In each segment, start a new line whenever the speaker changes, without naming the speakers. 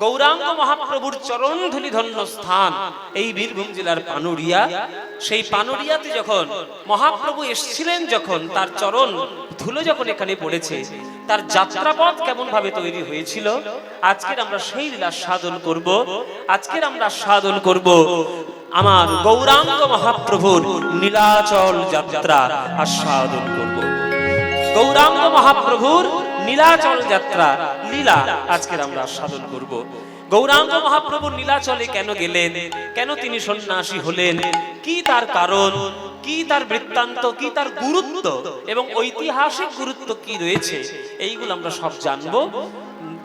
গৌরাঙ্গ মহাপ্রভুর চরণ ধুলি ধন্য স্থান এই বীরভূম জেলার পানুরিয়া। সেই পানুরিয়াতে যখন মহাপ্রভু এসেছিলেন, যখন তার চরণ ধুলো যখন এখানে পড়েছে, তার যাত্রাপথ কেমন ভাবে তৈরি হয়েছিল, আজকের আমরা সেই লীলা সাধন করব। আজকের আমরা সাধন করব আমার গৌরাঙ্গ মহাপ্রভুর নীলাচল যাত্রা আস্বাদন করব। গৌরাঙ্গ মহাপ্রভুর নীলাচল যাত্রা লীলা আজকের আমরা সাধন করব। গৌরাঙ্গ মহাপ্রভু নীলাচলে কেন গেলেন, কেন তিনি সন্ন্যাসী হলেন, কি তার কারণ, কি তার বৃত্তান্ত, কি তার গুরুত্ব এবং ঐতিহাসিক গুরুত্ব কি রয়েছে, এইগুলো আমরা সব জানবো।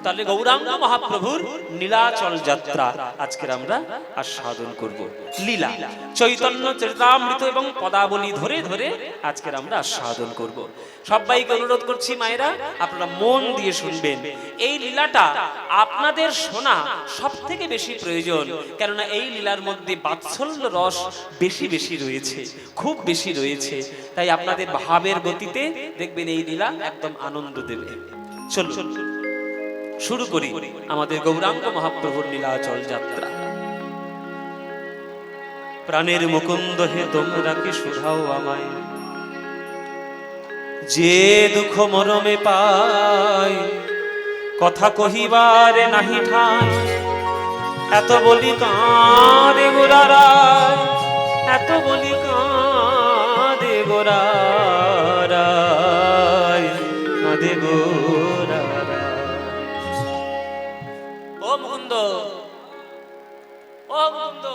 তাহলে গৌরাঙ্গ মহাপ্রভুর নীলাচল যাত্রা আজকের আমরা আস্বাদন করব। লীলা চৈতন্য চরিতামৃত এবং পদাবলী ধরে ধরে আজকের আমরা আস্বাদন করব। সবাইকে অনুরোধ করছি মায়েরা, আপনারা মন দিয়ে শুনবেন। এই লীলাটা আপনাদের শোনা সব থেকে বেশি প্রয়োজন, কেননা এই লীলার মধ্যে বাৎসল্য রস বেশি বেশি রয়েছে, খুব বেশি রয়েছে। তাই আপনাদের ভাবের গতিতে দেখবেন এই লীলা একদম আনন্দ দেবে। চলুন শুরু করি আমাদের গৌরাঙ্গ মহাপ্রভুর নীলাচল যাত্রা। প্রাণের মুকুন্দ হে তোমরা কি শুধাও আমায়, যে দুঃখ মরমে পাই কথা কহিবারে নাহি ঠাই, এত বলি কাঁদে গোরারায়, এত বলি কাঁদে গোরারায়, কাঁদে গোরারায়। ও মুকুন্দ, ও মুকুন্দ,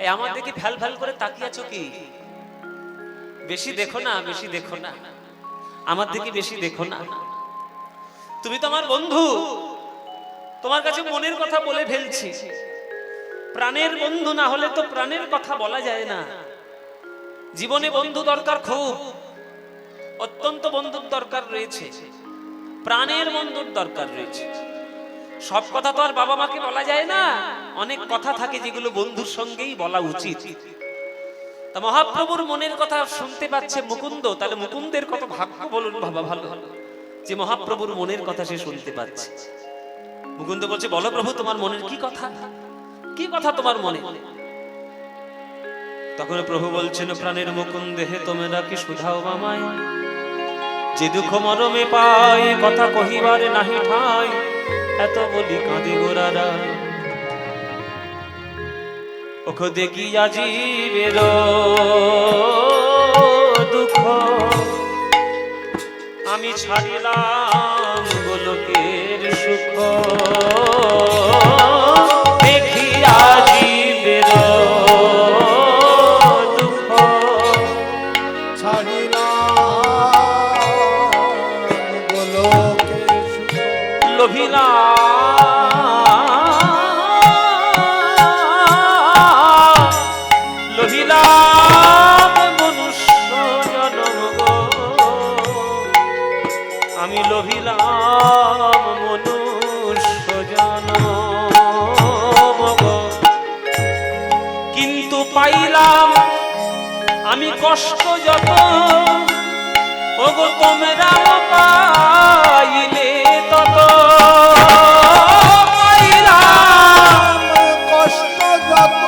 এই আমার দিকে ফ্যাল ফ্যাল করে তাকিয়ে আছো কি? বেশি দেখো না, বেশি দেখো না, আমার দিকে বেশি দেখো না। তুমি তো আমার বন্ধু, তোমার কাছে মনের কথা বলে ফেলছি। প্রাণের বন্ধু না হলে তো প্রাণের কথা বলা যায় না। জীবনে বন্ধু দরকার, খুব অত্যন্ত বন্ধুর দরকার রয়েছে, প্রাণের বন্ধুর দরকার রয়েছে। সব কথা তো আর বাবা মাকে বলা যায় না, অনেক কথা থাকে যেগুলো বন্ধুর সঙ্গেই বলা উচিত। তা মহাপ্রভুর মনের কথা শুনতে পাচ্ছে মুকুন্দ, তাহলে মুকুন্দের কত ভাগ্য বলুন বাবা, ভালো যে মহাপ্রভুর মনের কথা সে শুনতে পাচ্ছে। মুকুন্দ বলছে, বলো প্রভু তোমার মনের কি কথা, কি কথা তোমার মনে? তখন প্রভু বলছেন, প্রাণের মুকুন্দ হে তোমরা কি শুধাও আমায়, যে দুঃখ মরমে পাই কথা কহিবারে নাহি ঠাই, এত বলি কাঁদে গোরারায়। ওখ দেখি জীবের দুঃখ আমি ছাড়িলাম গোলকের সুখ, দেখি জীবের দুঃখ
ছাড়িলাম গোলকের সুখ,
লোভিলাম মনুষ্য জনম গো, আমি লোভিলাম মনুষ্য জনম গো, কিন্তু পাইলাম আমি কষ্ট যত, ওগো তোমরা পাইলে তত।
পাইলাম কষ্ট যত,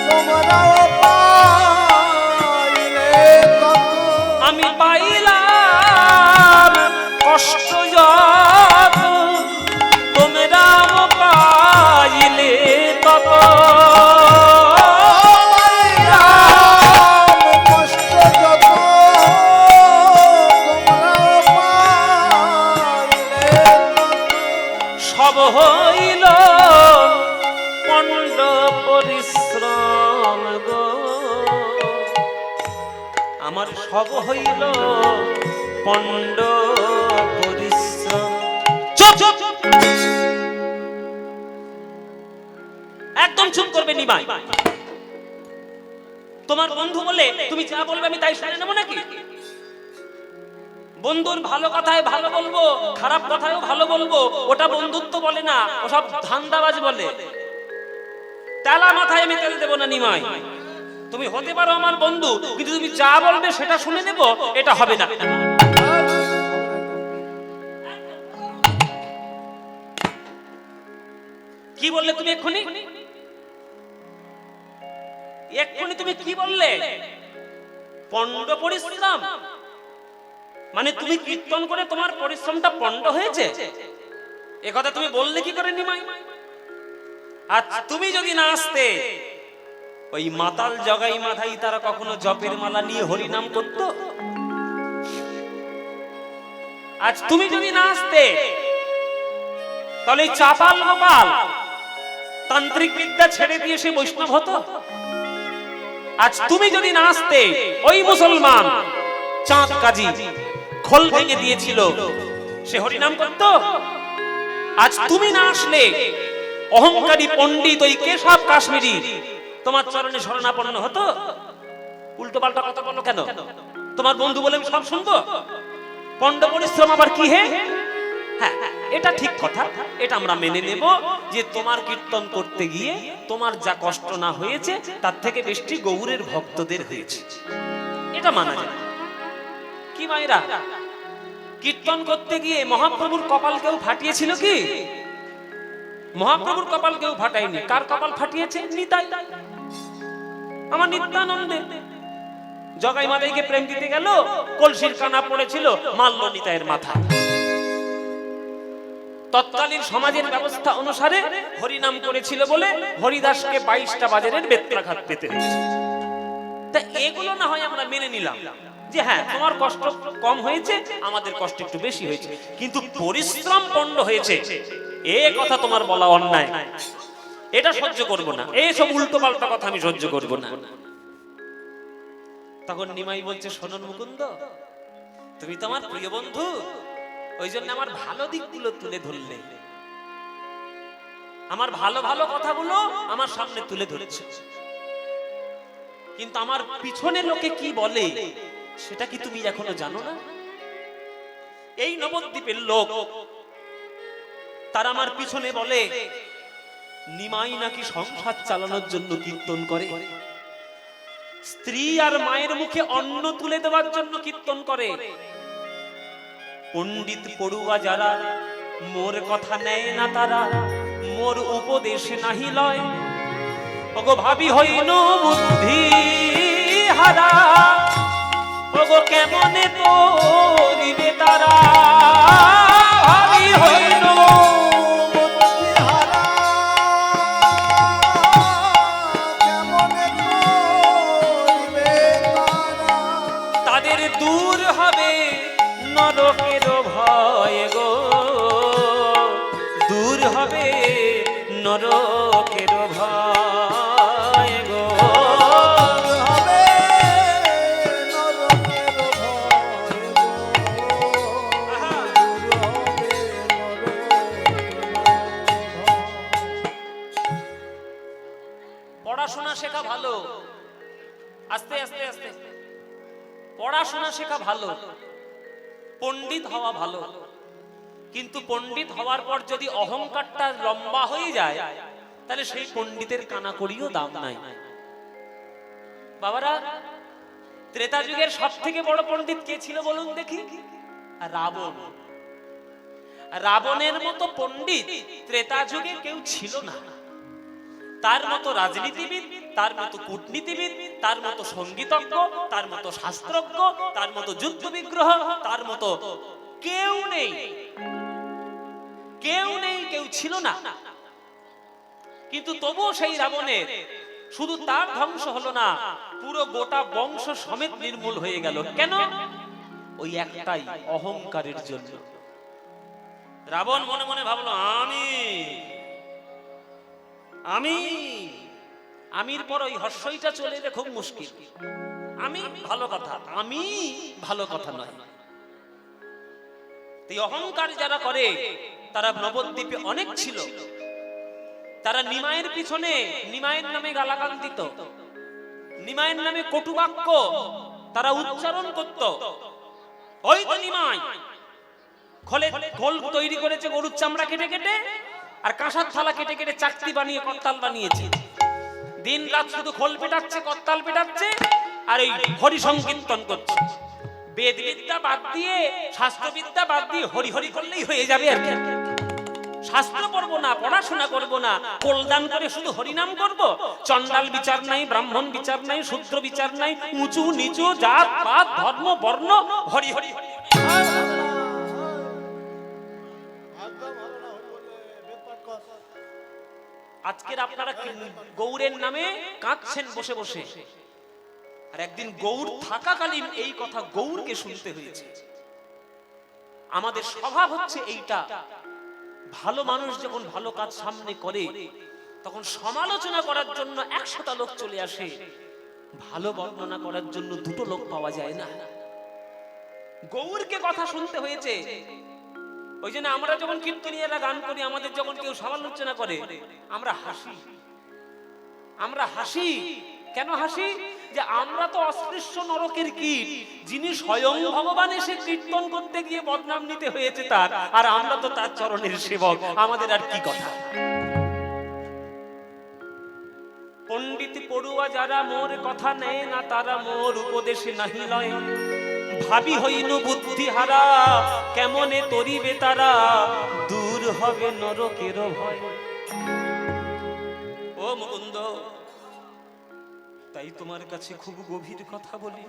তোমরাও পাইলে তত।
আমি পাইলাম কষ্ট যত, তোমরা পাইলে তত। সব হইল পণ্ড পরিশ্রম গো, আমার সব হইল পণ্ড পরিশ্রম। চুপ চুপ, একদম চুপ করবে নিমাই। তোমার বন্ধু বলে তুমি যা বলবে আমি তাই শুনে নেবো নাকি? বন্ধুর ভালো কথায় ভালো বলবো, খারাপ কথায়ও ভালো বলবো, ওটা বন্ধুত্ব বলে না, ওসব ধান্দাবাজ বলে। তেলা মাথায় আমি তেল দেবো না নিমাই। তুমি হতে পারো আমার বন্ধু, কিন্তু তুমি যা বলবে সেটা শুনে নেবো, এটা হবে না। কি বললে তুমি এক্ষুনি? এক্ষুনি তুমি কি বললে? পণ্ড পরিশ্রম, মানে তুমি কীর্তন করে তোমার পরিশ্রমটা পণ্ড হয়েছে, এ কথা তুমি বললে কি করে নিমাই? আজ তুমি যদি না আসতে, ওই মাতাল জগাই মাথাই তারা কখনো জপের মালা নিয়ে হরিনাম করত? আজ তুমি যদি না আসতে, তাহলে চাপাল গোপাল তান্ত্রিক বিদ্যা ছেড়ে দিয়ে সে বৈষ্ণব হতো? আজ তুমি যদি না আসতে, ওই মুসলমান চাঁদ কাজী খোল ভেঙে দিয়েছিল, সে হরিনাম করত? আজ তুমি না আসলে অহংকারী পণ্ডিত ওই কেশব কাশ্মীরি তোমার চরণে শরণাপন্ন হতো? উল্টো পাল্টা কথা বলো কেন? তোমার বন্ধু বলে আমি সব শুনবো? পণ্ড পরিশ্রম আবার কি? হে হ্যাঁ, এটা ঠিক কথা, এটা আমরা মেনে নেব যে তোমার কীর্তন করতে গিয়ে তোমার যা কষ্ট না হয়েছে তার থেকে বেশি গৌরের ভক্তদের হয়েছে, এটা মানা যায়। কি মায়েরা, কীর্তন করতে গিয়ে মহাপ্রভুর কপাল কেউ ফাটিয়েছিল কি? মহাপ্রভুর কপাল কেউ ফাটায়নি। কার কপাল ফাটিয়েছে? নিতাই, আমার নিত্যানন্দে। জগাই মাতাইকে প্রেম দিতে গেল, কলসির কানা পড়েছিল, মারল নিতাইয়ের মাথা। তৎকালীন সমাজের ব্যবস্থা অনুসারে হরিনাম করেছিল বলে হরিদাসকে 22টা বাজারের বেত্রাঘাত পেতে হয়েছে। তা এগুলো না হয় আমরা মেনে নিলাম যে হ্যাঁ তোমার কষ্ট কম হয়েছে, আমাদের কষ্ট একটু বেশি হয়েছে, কিন্তু পরিশ্রম পণ্ড হয়েছে এ কথা তোমার বলা অন্যায়, এটা সহ্য করব না। এইসব উল্টো পাল্টা কথা আমি সহ্য করব না। তখন নিমাই বলছে, শোনো মুকুন্দ, তুমি তো আমার প্রিয় বন্ধু, ওই জন্য আমার ভালো দিকগুলো তুলে ধরলে, আমার ভালো ভালো কথাগুলো আমার সামনে তুলে ধরেছে, কিন্তু আমার পিছনে লোকে কি বলে সেটা কি তুমি এখনো জানো না? এই নবদ্বীপের লোক তারা আমার পিছনে বলে নিমাই নাকি সংসার চালানোর জন্য কীর্তন করে, স্ত্রী আর মায়ের মুখে অন্ন তুলে দেওয়ার জন্য কীর্তন করে। পণ্ডিত পড়ুয়া যারা মোর কথা নেয় না, তারা মোর উপদেশ নাহি লয়। ওগো ভাবি হইন বুদ্ধি হারা, ওগো কেমনে করিবে তারা, ভাবি হইন
বুদ্ধি হারা, কেমনে করিবে তারা।
তাদের দূর হবে নরকের ভয় গো, দূর হবে নরকের ভয় গো।
হবে নরকের ভয় গো, হবে নরকের ভয়।
পড়াশোনা শেখা ভালো, আস্তে আস্তে আস্তে পড়াশোনা শেখা ভালো, পণ্ডিত হওয়া ভালো, কিন্তু পণ্ডিত হওয়ার পর যদি অহংকারটা লম্বা হয়ে যায় তাহলে সেই পণ্ডিতের কানাকড়িও দাম নাই। বাবারা, ত্রেতা যুগের সব থেকে বড় পণ্ডিত কে ছিল বলুন দেখি? রাবণ। রাবণের মতো পণ্ডিত ত্রেতা যুগে কেউ ছিল না। তার মতো রাজনীতিবিদ, তার মতো কূটনীতিবিদ, তার মতো সঙ্গীতজ্ঞ, তার মতো শাস্ত্রজ্ঞ, তার মতো যুদ্ধ বিগ্রহ, তার মতো কেউ নেই, কেউ নেই, কেউ ছিল না। কিন্তু তবুও সেই রাবণের শুধু তার ধ্বংস হলো না, পুরো গোটা বংশ সমেত নির্মূল হয়ে গেল। কেন? ওই একটাই অহংকারের জন্য। রাবণ মনে মনে ভাবলো আমি আমির পর ওই হর্ষইটা চলে এলে খুব মুশকিল। আমি ভালো কথা, আমি ভালো কথা নয়। এই অহংকার যারা করে তারা নবদ্বীপে অনেক ছিল। তারা নিমাইয়ের পিছনে নিমাইয়ের নামে গালাগাল দিত, নিমাইয়ের নামে কটুবাক্য তারা উচ্চারণ করত। ওই তো নিমাই খোল তৈরি করেছে গরুর চামড়া কেটে কেটে, আর কাঁসার থালা কেটে কেটে চাকতি বানিয়ে করতাল বানিয়েছে। দিন রাত শুধু খোল পেটাচ্ছে, করতাল পেটাচ্ছে, আর এই হরি সংকীর্তন করছে। বেদ বিদ্যা বাদ দিয়ে, শাস্ত্রবিদ্যা বাদ দিয়ে হরি হরি করলেই হয়ে যাবে আর কি। শাস্ত্র পড়বো না, পড়াশোনা করব না, কল্যাণ করে শুধু হরিনাম করব? চন্ডাল বিচার নাই, ব্রাহ্মণ বিচার নাই, শূদ্র বিচার নাই, উঁচু নিচু, জাত পাত, ধর্ম বর্ণ, হরি হরি হরি। আজকের আপনারা গৌরের নামে কাঁদছেন বসে বসে, আর একদিন গৌর থাকাকালীন এই কথা গৌরকে শুনতে হয়েছে। আমাদের স্বভাব হচ্ছে এইটা, ভালো মানুষ যখন ভালো কাজ সামনে করে তখন সমালোচনা করার জন্য 100টা লোক চলে আসে, ভালো বর্ণনা করার জন্য 2টো লোক পাওয়া যায় না। গৌরকে কথা শুনতে হয়েছে। ওই জন্য আমরা যখন কীর্তনীয়রা গান করি, আমাদের যখন কেউ সমালোচনা করে আমরা হাসি। আমরা হাসি কেন হাসি? যে আমরা তো অস্পৃশ্য নরকের কীট, যিনি স্বয়ং ভগবান এসে কীর্তন করতে গিয়ে বদনাম নিতে হয়েছে তার, আর আমরা তো তার চরণের সেবক, আমাদের আর কি কথা। পণ্ডিত পড়ুয়া যারা মোর কথা নেয় না, তারা মোর উপদেশে নাহি লয়। ভাবি হইনু বুদ্ধি হারা, কেমনে তরিবে তারা, দূর হবে নরকের ভয়। ও মুকুন্দ, তাই তোমার কাছে খুব গভীর কথা বলি,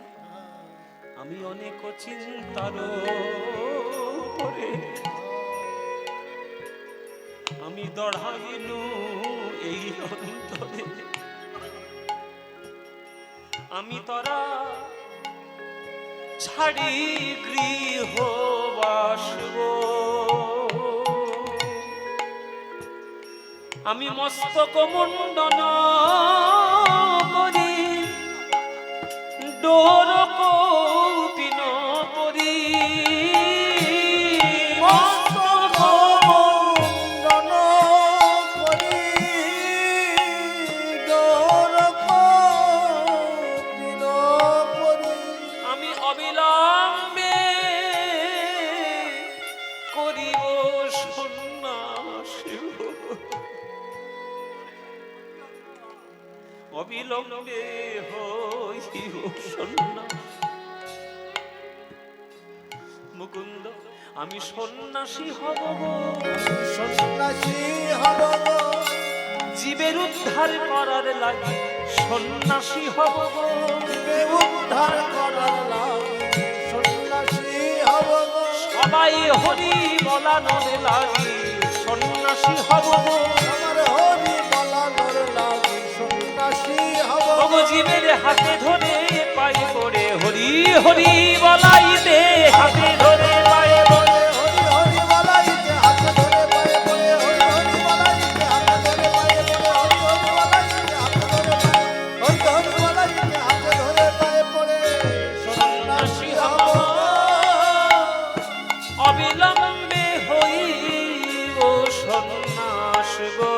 আমি অনেক চিন্তার পরে আমি দড়াইনু এই অন্তরে, আমি তরা ছাড়ি গৃহ বাসব, আমি মস্তক মুন্ডন করি, ডোর কৌপিন করি,
মস্তক মুন্ডন করি, ডোর কৌপিন করি,
আমি অবিলম্বে করিব সন্ন্যাস, অবিলম্বে হইব সন্ন্যাস। মুকুন্দ, আমি সন্ন্যাসী হব গো,
সন্ন্যাসী হব গো,
জীবের উদ্ধার করার লাগি সন্ন্যাসী হব গো,
জীবে উদ্ধার করার লাগি সন্ন্যাসী হব গো,
সবাই হরি বলানোর লাগি সন্ন্যাসী হব গো,
আমার হরি বলানোর লাগি সন্ন্যাসী হব
ও গো, জীবের হাতে ধরে পায়ে পড়ে হরি হরি বলাইতে, হাতে ধরে পায়ে পড়ে
হরি হরি বলাইতে, হাতে ধরে পায়ে পড়ে হরি হরি বলাইতে, হাতে ধরে পায়ে পড়ে হরি হরি বলাইতে, হাতে ধরে পায়ে হরি হরি বলাইতে, হাতে ধরে পায়ে পড়ে সন্ন্যাসী হব
অবিলম্বে হইব সন্ন্যাস গো,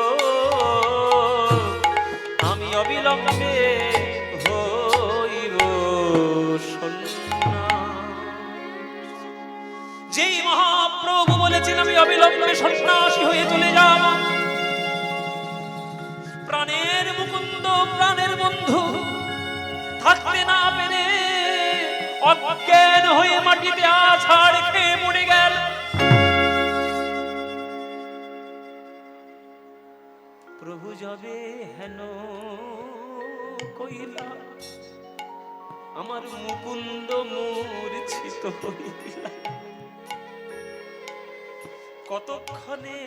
আমি অবিলম্বে হইব সন্ন্যাস। যেই মহাপ্রভু বলেছেন আমি অবিলম্বে সন্ন্যাসী হয়ে চলে যাব, প্রাণের মুকুন্দ, প্রাণের বন্ধু থাকতে না পেরে অজ্ঞান হয়ে মাটিতে আছাড় খেয়ে পড়ে গেল। প্রভু যাবে হেন কইলা, আমার মুকুন্দ মূর্ছিত হইলা, কতক্ষণে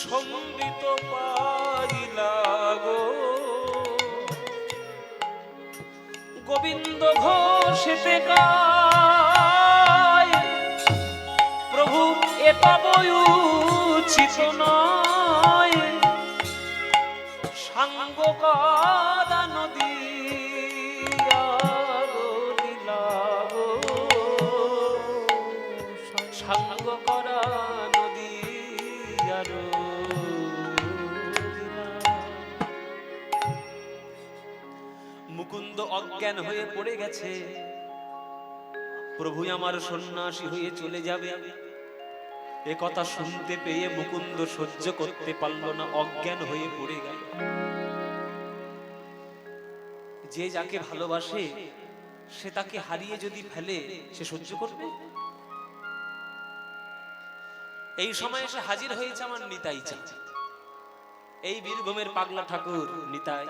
সম্বিত পাইলা গো, গোবিন্দ ঘোষেতে গায়, প্রভু এটা বই উচিত নয়, সাঙ্গ কাদা নদী সাঙ্গ করা নদী আরো মুকুন্দ অজ্ঞান হয়ে পড়ে গেছে। প্রভু আমার সন্ন্যাসী হয়ে চলে যাবে, এ কথা শুনতে পেয়ে মুকুন্দ সহ্য করতে পারল না, অজ্ঞান হয়ে পড়ে গেল। যে যাকে ভালোবাসে সে তাকে হারিয়ে যদি ফেলে, সে সহ্য করবে? এই সময় এসে হাজির হয়েছে আমার নিতাই চাঁদ, এই বীরভূমের পাগলা ঠাকুর নিতাই।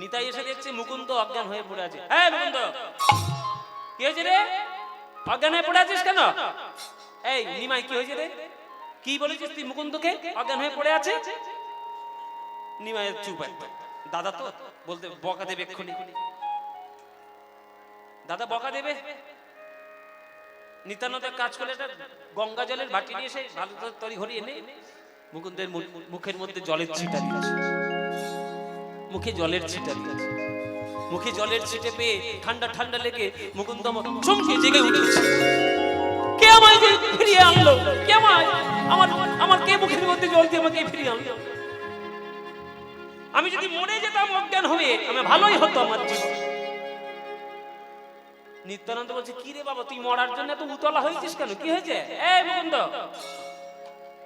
নিতাই এসে দেখছে মুকুন্দ অজ্ঞান হয়ে পড়ে আছে। হ্যাঁ মুকুন্দ, কি হয়েছে রে? অজ্ঞান হয়ে পড়ে আছিস কেন? এই নিমাই, কি হয়েছে রে? কি বলেছিস তুই মুকুন্দকে অজ্ঞান হয়ে পড়ে আছে? নিমাই চুপ একদম। দাদা তো বলতে বকা দেবে এক্ষুনি, দাদা বকা দেবে। নিত্যানন্দ কাজ করলে একটা গঙ্গা জলের বাটি নিয়ে এসে ভালো তরি ঘড়ি এনে মুকুন্দের মুখের মধ্যে জলের ছিটা দিয়েছে, মুখে জলের ছিটা দিয়েছে। মুখে জলের ছিটে পেয়ে ঠান্ডা ঠান্ডা লেগে মুকুন্দ চমকে জেগে উঠেছে। কে আমায় যে ফিরিয়ে আনলো? কে আমায়, আমার কে মুখের মধ্যে জল দিয়ে আমাকে ফিরিয়ে আনলো? আমি যদি মরে যেতাম অজ্ঞান হয়ে, আমি ভালোই হতো আমার জীবন। নিত্যানন্দ বলছে, কি রে বাবা, তুই মরার জন্য এত উতলা হয়েছিস কেন? কি হয়েছে? এই মুকুন্দ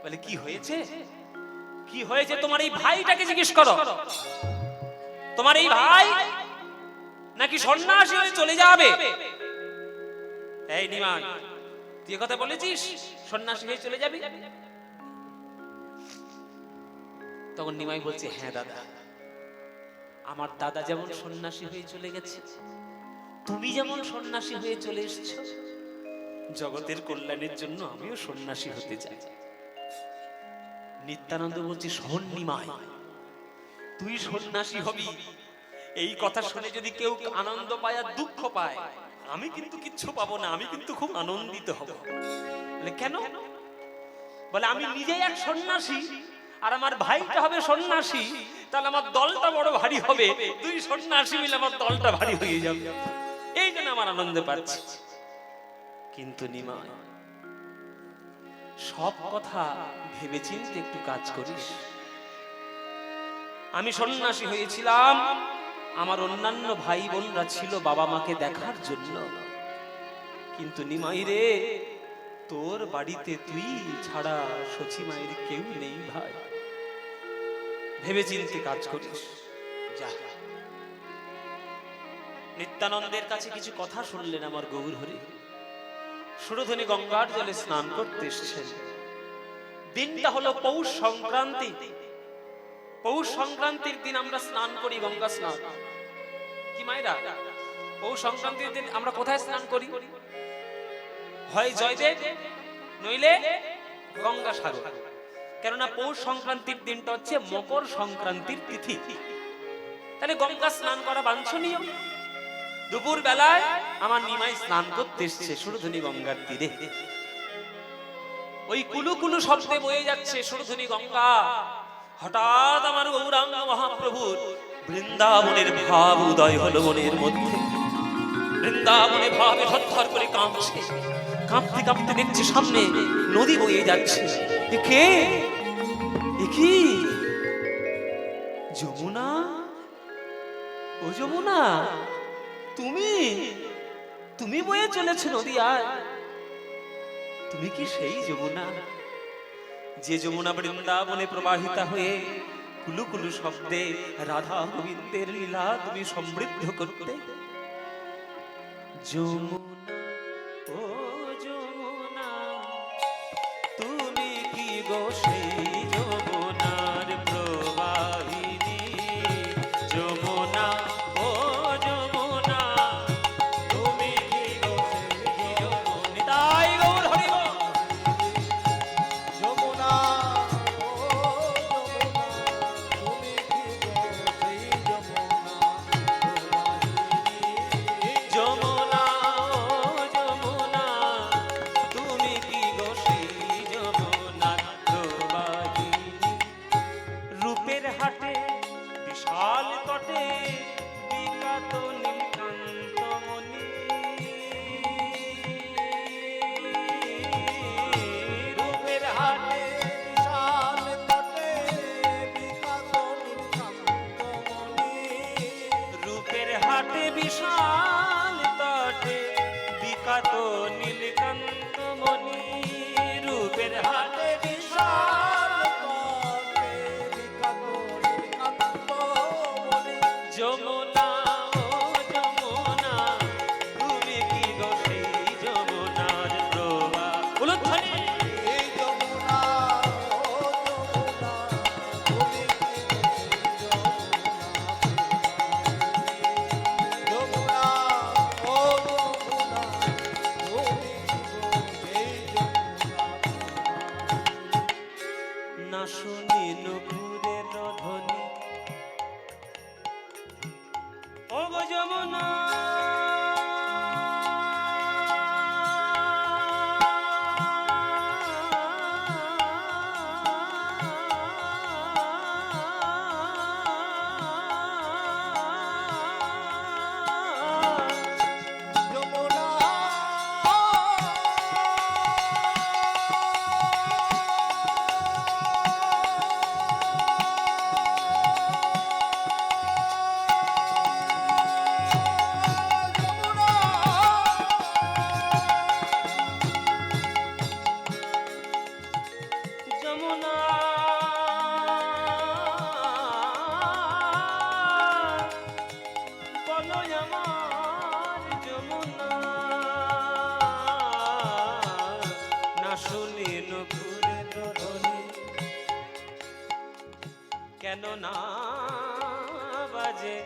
বলে, কি হয়েছে? কি হয়েছে? তোমার এই ভাইটাকে জিজ্ঞেস করো। তোমার এই ভাই নাকি সন্ন্যাসী হয়ে চলে যাবে? এই নিমাই, তুই কথা বলেছিস সন্ন্যাসী হয়ে চলে যাবি? তখন নিমাই বলছে, হ্যাঁ দাদা, আমার দাদা যেমন সন্ন্যাসী হয়ে চলে গেছে, তুমি যেমন সন্ন্যাসী হয়ে চলে এসেছো, জগতের কল্যাণের জন্য আমিও সন্ন্যাসী হতে চাই। নিত্যানন্দ বলছে, শোন নিমাই, তুই সন্ন্যাসী হবি, এই কথা শুনে যদি কেউ আনন্দ পায় আর দুঃখ পায়, আমি কিন্তু কিচ্ছু পাবো না, আমি কিন্তু খুব আনন্দিত হব। বলে, কেন? বলে, আমি নিজেই এক সন্ন্যাসী আর আমার ভাইটা হবে সন্ন্যাসী, তাহলে আমার দলটা বড় ভারী হবে। দুই সন্ন্যাসী মিলে আমার দলটা ভারী হয়ে যাবে, এই জন্য আমার আনন্দ পাচ্ছি। কিন্তু নিমাই, সব কথা ভেবেচিন্তে একটু কাজ করিস। আমি সন্ন্যাসী হয়েছিলাম, আমার অন্যান্য ভাই বোনরা ছিল বাবা মাকে দেখার জন্য, কিন্তু নিমাই রে, তোর বাড়িতে তুই ছাড়া সচি মায়ের কেউ নেই ভাই। ভেবেচিন্তে কাজ করিস, যা। নিত্যানন্দের কাছে কিছু কথা শুনলেন আমার গৌর হরি। সুরধনী গঙ্গার জলে স্নান করতে এসেছেন। দিনটা হলো পৌষ সংক্রান্তি। পৌষ সংক্রান্তির দিন আমরা স্নান করি, গঙ্গা স্নান। কি মায়েরা, পৌষ সংক্রান্তির দিন আমরা কোথায় স্নান করি? হয় জয়দেব, নইলে গঙ্গা সাগর। কেননা পৌষ সংক্রান্তির দিনটা হচ্ছে মকর সংক্রান্তির তিথি। তাহলে গঙ্গা স্নান করা বাঞ্ছনীয়। দুপুর বেলায় আমার নিমাই স্নান করতে এসছে সুরধনী গঙ্গার তীরে। ওই কুলু কুলু শব্দে বয়ে যাচ্ছে সুরধনী গঙ্গা। হঠাৎ আমার গৌরাঙ্গ মহাপ্রভুর বৃন্দাবনের ভাব উদয় হলো মনের মধ্যে। বৃন্দাবনে ভাবে থরথর করে কাঁপছে। কাঁপতে কাঁপতে দেখছে সামনে নদী বয়ে যাচ্ছে। কে? কি যমুনা? ও যমুনা, তুমি বয়ে চলেছ নদীয়ায়। তুমি কি সেই যমুনা, যে যমুনা বৃন্দাবনে প্রবাহিতা হয়ে কুলু কুলু শব্দে রাধা গোবিন্দের লীলা তুমি সমৃদ্ধ করতে? যমুনা, ও যমুনা, তুমি কি গো সেই যমুনার প্রবাহিনী? যমুনা, ও যমুনা, তুমি কি গো সেই যমুনা? তাই গৌর হরি বল।
যমুনা, ও যমুনা, তুমি কি গো সেই যমুনা প্রবাহিনী?
যমুনা, ও যমুনা, তুমি কি গো সেই যমুনার প্রবাহিনী? শুনি নুপুরের ধ্বনি ও গো যমুনা
যমুনা
যমুনা বলো আমার যমুনা না শুনি নুপুরের ধ্বনি কেন না বাজে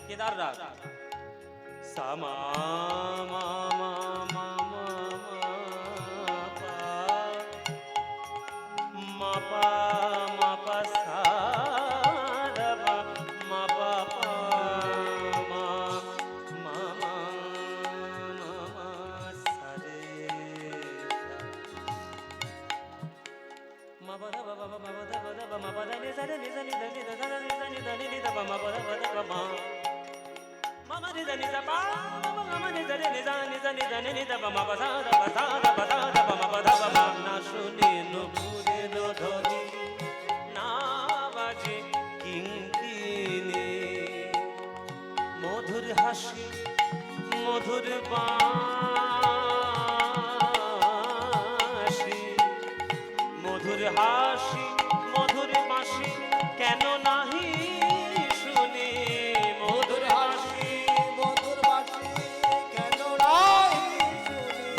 কেদার রাগ সামা মা মা মা মা পা মা পা মা পা সা রে মা মা পা পা মা মা মা মা সা রে মা বা বা বা মা বা da ba ma ba da ni sa ni sa ni da ni da da ni sa ni da ni da ba ma ba da ma ma ma ni da ni da ba ma ma ni da ni da ni da ni da ni da ba ma ba da ba da ba da ba ma ba da ba ma na শুনি নুপুরের ধ্বনি না বাজে কিঙ্কিনি মধুর হাসি মধুর বাঁশি মধুর হাসি মধুর বাঁশি কেন নাহি শুনি মধুর হাসি
মধুর বাঁশি কেন নাই শুনি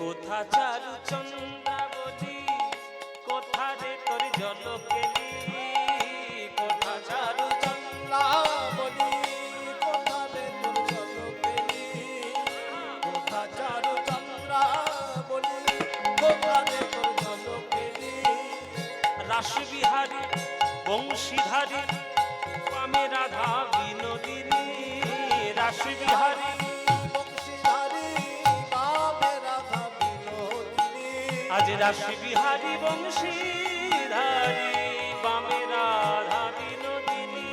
কোথা চারু চন্দ্রাবতী কোথা রে তোর জলকেলি কোথা চারু
চন্দ্রাবলী কোথালে তোর জলকেলি কোথা চারু চন্দ্রাবলী কোথালে তোর জলকেলি
রাসবিহারী বংশীধারী পামে রাধা বিনোদিনী রাসবিহারী
বংশীধারী বামে রাধা বিনোদিনী
আজ রাসবিহারী বংশীধারী বামে রাধা বিনোদিনী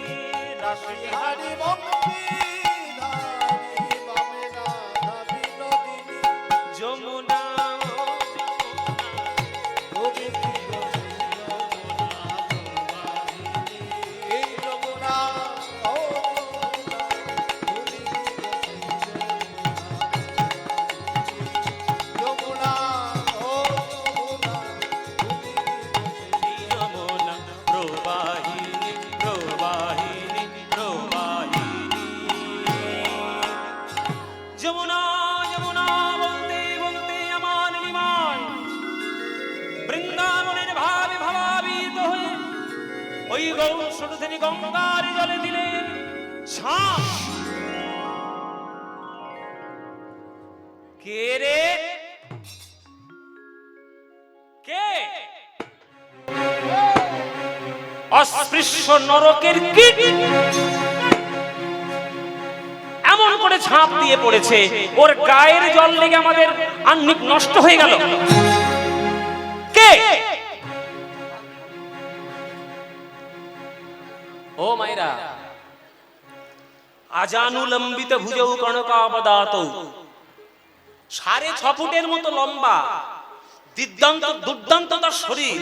রাসবিহারী
হরি বংশীধারী বামে রাধা বিনোদিনী
যমুনা
গোবিন্দ এই যমুনা ও যমুনা ও
যমুনা প্রবাহিনী প্রবাহিনী প্রবাহিনী যমুনা যমুনা বলতে বলতে আমার নিমাই বৃন্দাবনের ভাবে ভাবাবিত হয়ে ওই গৌরসুরধনী গঙ্গার জলে দিলেন ঝাঁপ কে রে কে অস্পৃশ্য নরকের কীট এমন করে ঝাঁপ দিয়ে পড়েছে ওর গায়ের জল লেগে আমাদের আহ্নিক নষ্ট হয়ে গেল কে ও মাইরা আজানুলম্বিত ভুজৌ কনকাবদাত 6.5 ফুটের মতো লম্বা দুর্দান্ত তার শরীর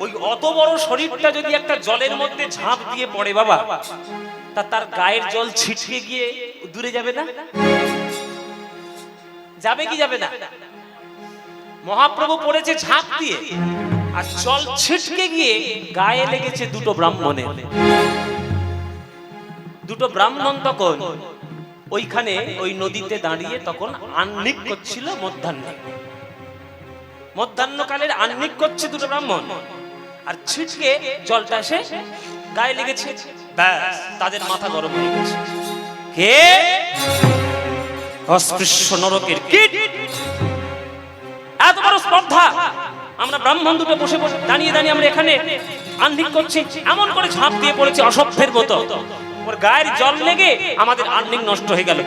ওই অত বড় শরীরটা যদি একটা জলের মধ্যে ঝাঁপ দিয়ে পড়ে বাবা তার গায়ের জল ছিটকে গিয়ে দূরে যাবে না যাবে কি যাবে না মহাপ্রভু পড়েছে ঝাঁপ দিয়ে আর জল ছিটকে গিয়ে গায়ে লেগেছে দুটো ব্রাহ্মণের দুটো ব্রাহ্মণ তখন ওইখানে ওই নদীতে দাঁড়িয়ে তখন আহ্নিক করছিল মধ্যাহ্নকালের আহ্নিক করছে দুটো ব্রাহ্মণ আর ছিটকে জলটা এসে গায়ে লেগেছে ব্যাস তাদের মাথা গরম হয়ে গেছে। কে? অস্পৃশ্য নরকের কীট! এত বড় স্পর্ধা! আমরা ব্রাহ্মণ দুটো বসে বসে দাঁড়িয়ে দাঁড়িয়ে আমরা এখানে আহ্নিক করছি, এমন করে ঝাঁপ দিয়ে পড়েছে অসভ্যের মতো। ওর গায়ের জল লেগে আমাদের আহ্নিক নষ্ট হয়ে গেল।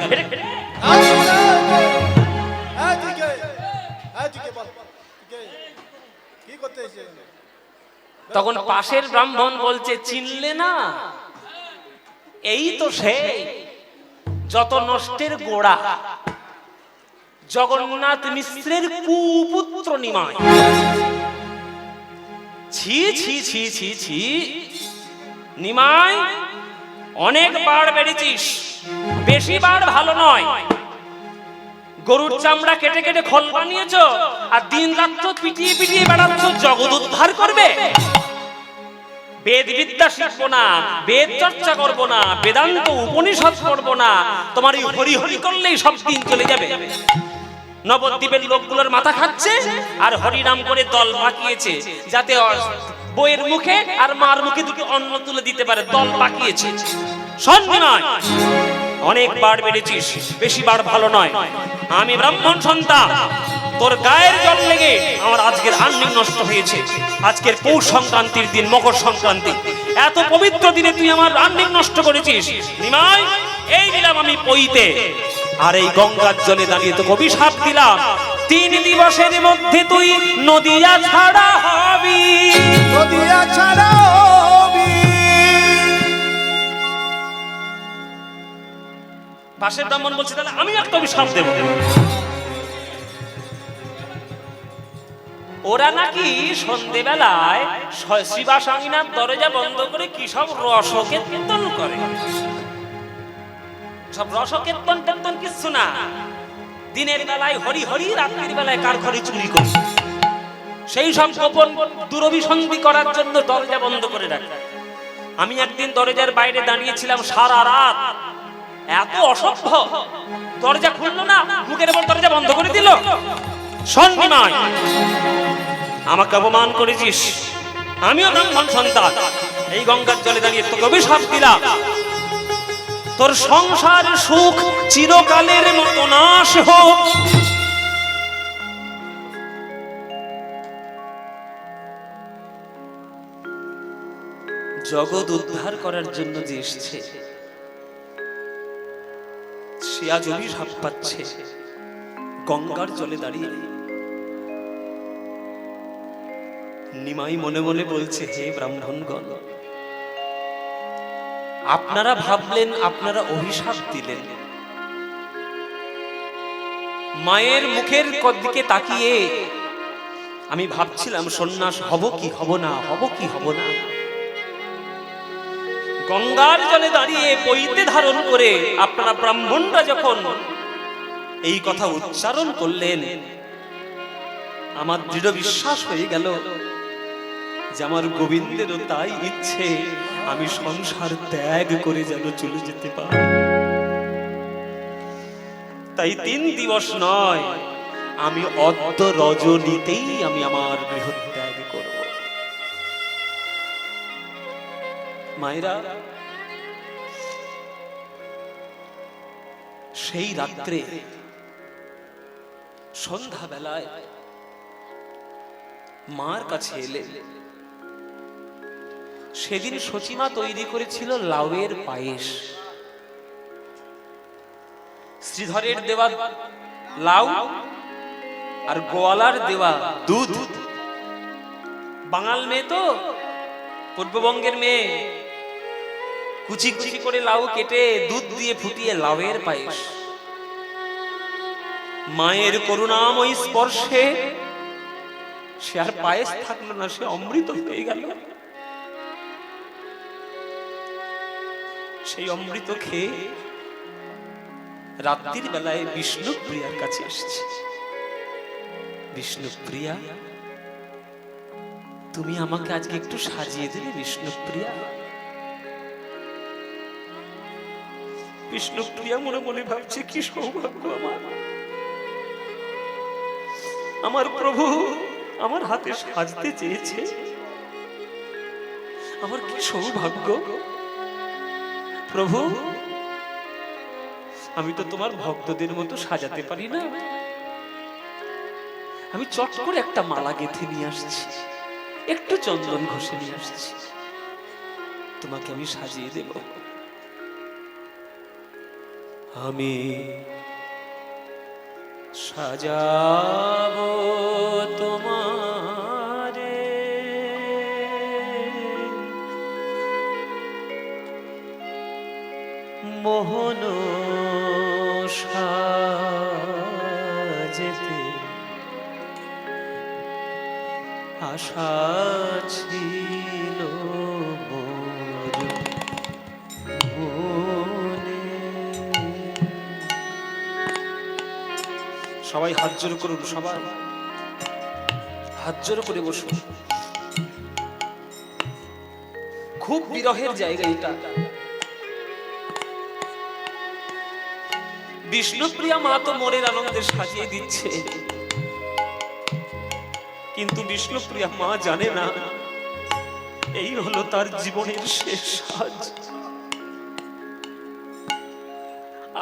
কি করতে এসে?
তখন পাশের ব্রাহ্মণ বলছে, চিনলে না? এই তো সেই যত নষ্টের গোড়া, জগন্নাথ মিশ্রের কুপুত্র নিমাই। ছি ছি ছি ছি ছি, নিমাই অনেক বার বেড়েছিস, বেশি বার ভালো নয়। গরুর চামড়া কেটে কেটে খোল বানিয়েছ, আর দিন রাত্র পিটিয়ে পিটিয়ে বেড়াচ্ছ জগৎ উদ্ধার করবে। বেদ বিদ্যা শিখবো না, বেদ চর্চা করবো না, বেদান্ত উপনিষদ পড়বো না, তোমার এই হরি হরি করলেই সব দিন চলে যাবে। নবদ্বীপের লোকগুলোর মাথা খাচ্ছে আর হরিনাম করে দল পাকিয়েছে, যাতে বইয়ের মুখে আর মার মুখে দুটো অন্ন তুলে দিতে পারে, দল পাকিয়েছে। সন্দেহ নয়, অনেক বার বেড়েছিস, বেশি বার ভালো নয়। আমি ব্রাহ্মণ সন্তান, তোর গায়ের জল লেগে আমার আজকের আহ্নিক নষ্ট হয়েছে। আজকের পৌষ সংক্রান্তির দিন, মকর সংক্রান্তি, এত পবিত্র দিনে তুই আমার আহ্নিক নষ্ট করেছিস। নিমাই, এই দিলাম আমি পইতে, আর এই গঙ্গার জলে দাঁড়িয়ে তোকে অভিশাপ দিলাম, 3 দিবসের মধ্যে তুই নদিয়া ছাড়া হবি।
নদিয়া ছাড়া হবি।
পাশের ব্রাহ্মণ বলছে, তাহলে আমি একটা অভিশাপ দেব। ওরা নাকি সন্ধ্যেবেলায় শিবাসাঙ্গিনার দরজা বন্ধ করে কি সব রসকীর্তন করে। সব রসকীর্তন টের্তন কিচ্ছু না, দিনের বেলায় হরি হরি, রাত্রির বেলায় কার ঘরে চুরি করি, সেই সব গোপন দুরভিসন্ধি করার জন্য দরজা বন্ধ করে রাখে। আমি একদিন দরজার বাইরে দাঁড়িয়েছিলাম সারা রাত, এত অসভ্য, দরজা খুললো না, মুখের উপর দরজা বন্ধ করে দিল। সন্ধিমায় আমাকে অপমান করেছিস, আমিও ব্রাহ্মণ সন্তান, এই গঙ্গার জলে দাঁড়িয়ে তোকে অভিশাপ দিলাম, তোর সংসার সুখ চিরকালের মতো নাশ হোক। জগৎ উদ্ধার করার জন্য যে এসেছে, সে আজ অভিশাপ পাচ্ছে গঙ্গার জলে দাঁড়িয়ে। নিমাই মনে মনে বলছে, হে ব্রাহ্মণগণ, আপনারা ভাবলেন আপনারা অভিশাপ দিলেন, মায়ের মুখের দিকে তাকিয়ে আমি ভাবছিলাম সন্ন্যাস হব কি হব না, হব কি হব না। গঙ্গার জলে দাঁড়িয়ে পৈতে ধারণ করে আপনারা ব্রাহ্মণরা যখন এই কথা উচ্চারণ করলেন, আমার দৃঢ় বিশ্বাস হয়ে গেল যে আমার গোবিন্দেরও তাই ইচ্ছে, আমি সংসার ত্যাগ করে যেন চলে যেতে পারি। তাই 3 দিবস নয়, আমি অদ্য রজনীতেই আমি আমার গৃহ ত্যাগ করব। মায়েরা, সেই রাত্রে সন্ধ্যা বেলায় মার কাছে এলে। সেদিন সচিমা তৈরি করেছিল লাউয়ের পায়েস, শ্রীধরের দেওয়া লাউ আর গোয়ালার দেওয়া দুধ। বাঙাল মেয়ে তো, পূর্ববঙ্গের মেয়ে, কুচি কুচি করে লাউ কেটে দুধ দিয়ে ফুটিয়ে লাউয়ের পায়েস। মায়ের করুণাময়ী স্পর্শে সে আর পায়েস থাকলো না, সে অমৃত হয়ে গেল। সেই অমৃত খেয়ে রাত্রির বেলায় বিষ্ণুপ্রিয়ার কাছে এসেছে। বিষ্ণুপ্রিয়া, তুমি আমাকে আজকে একটু সাজিয়ে দেবে বিষ্ণুপ্রিয়া? বিষ্ণুপ্রিয়া মনে মনে ভাবছে, কি সৌভাগ্য আমার, আমার প্রভু আমার হাতে সাজতে চেয়েছে, আমার কি সৌভাগ্য। প্রভু, আমি তো তোমার ভক্তদের মতো সাজাতে পারি না, আমি চট করে একটা মালা গেঁথে নিয়ে আসছি, একটু চন্দন ঘষে নিয়ে আসছি, তোমাকে আমি সাজিয়ে দেব। আমি সাজাবো তোমারে মোহন সাজেতে, আশা ছিল মোর মনে। সবাই হাত জোড় করুন, সবাই হাত জোড় করে বসুন। খুব বিরহের জায়গা এটা। বিষ্ণুপ্রিয়া মা তো মনের আনন্দে সাজিয়ে দিচ্ছে, কিন্তু বিষ্ণুপ্রিয়া মা জানে না এই হলো তার জীবনের শেষ সাজ।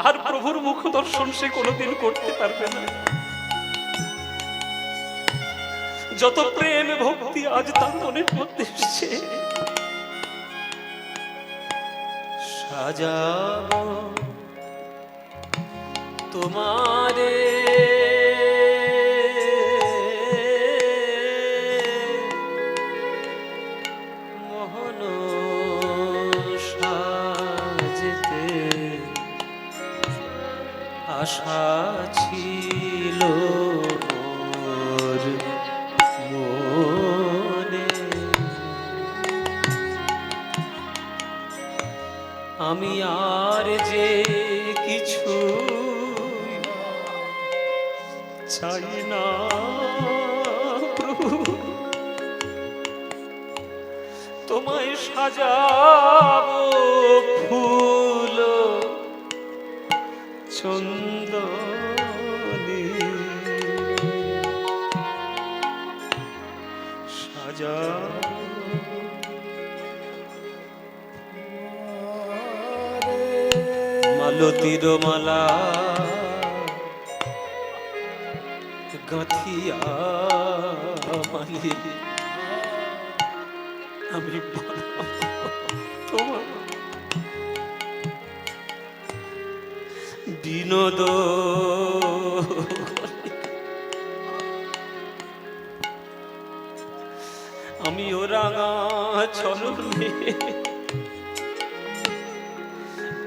আর প্রভুর মুখ দর্শন সে কোনোদিন করতে পারবে না। যত প্রেম ভক্তি আজ তার মনের মধ্যে এসেছে, সাজাবো তোমারে মোহন সাজেতে, আশা ছিল মোর মনে। আমি আর যে কিছু চাই না প্রভু, তোমায় সাজাবো ফুল চন্দনে, সাজাবো মালতীর মালা গাঁথিয়া মালি আমি তোমার বিনোদ। আমি ও রাঙা চরণে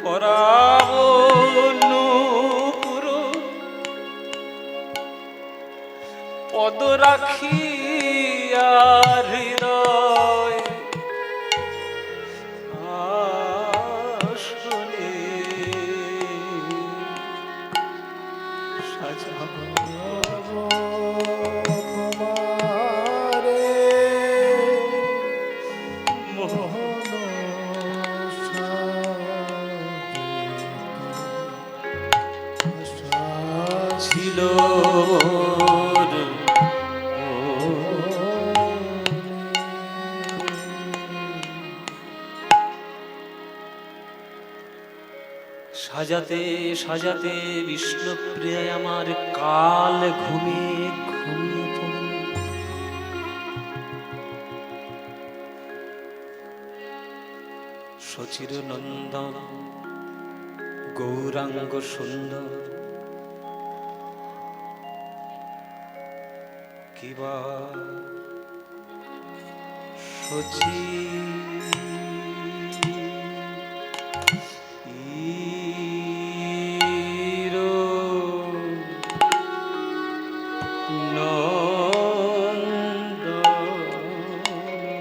পরাবো নূপুর, পদ রাখিয়া হৃদয় আসনে, সাজাবো
তোমারে
মোহন ছিল মোর সাজাতে সাজাতে বিষ্ণুপ্রিয়া আমার কাল ঘুমিয়ে ঘুমিয়ে পড়ল। সচির নন্দন গৌরাঙ্গ সুন্দর, কিবা সচি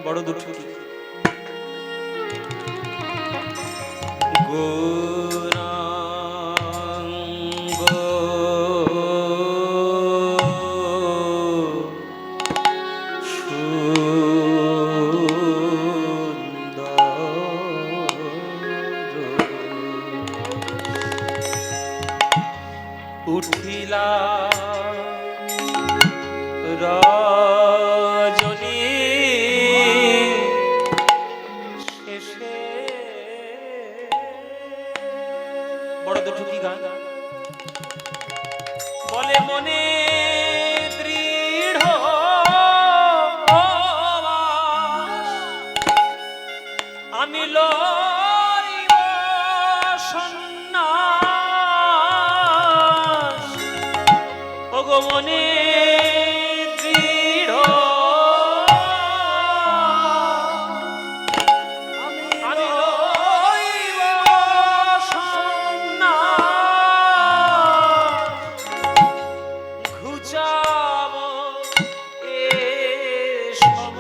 বড় দুঃখী গৌরাঙ্গ সুন্দর, উঠিলা রজনী শেষে বড় দুটুকি গান বলে মনে দৃঢ় আমি লইব সন্ন্যাস ওগো মনে দৃঢ় আমি লইব সন্ন্যাস ঘুচাব এ সব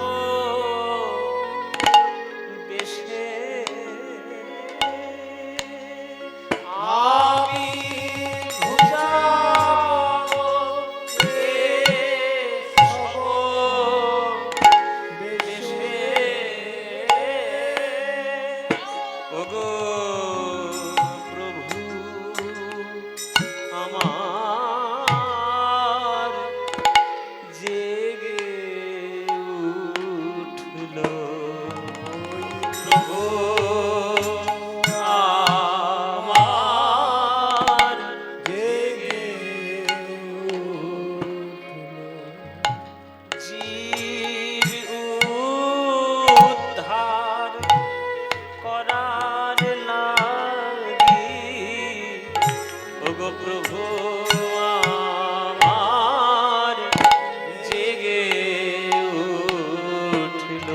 বেশে আমি ঘুচাব এ সব বেশে ওগো প্রভু আমার জেগে উঠল প্রভু আমার জেগে জীব উদ্ধার করার লাগি ওগো প্রভু আমার জেগে উঠল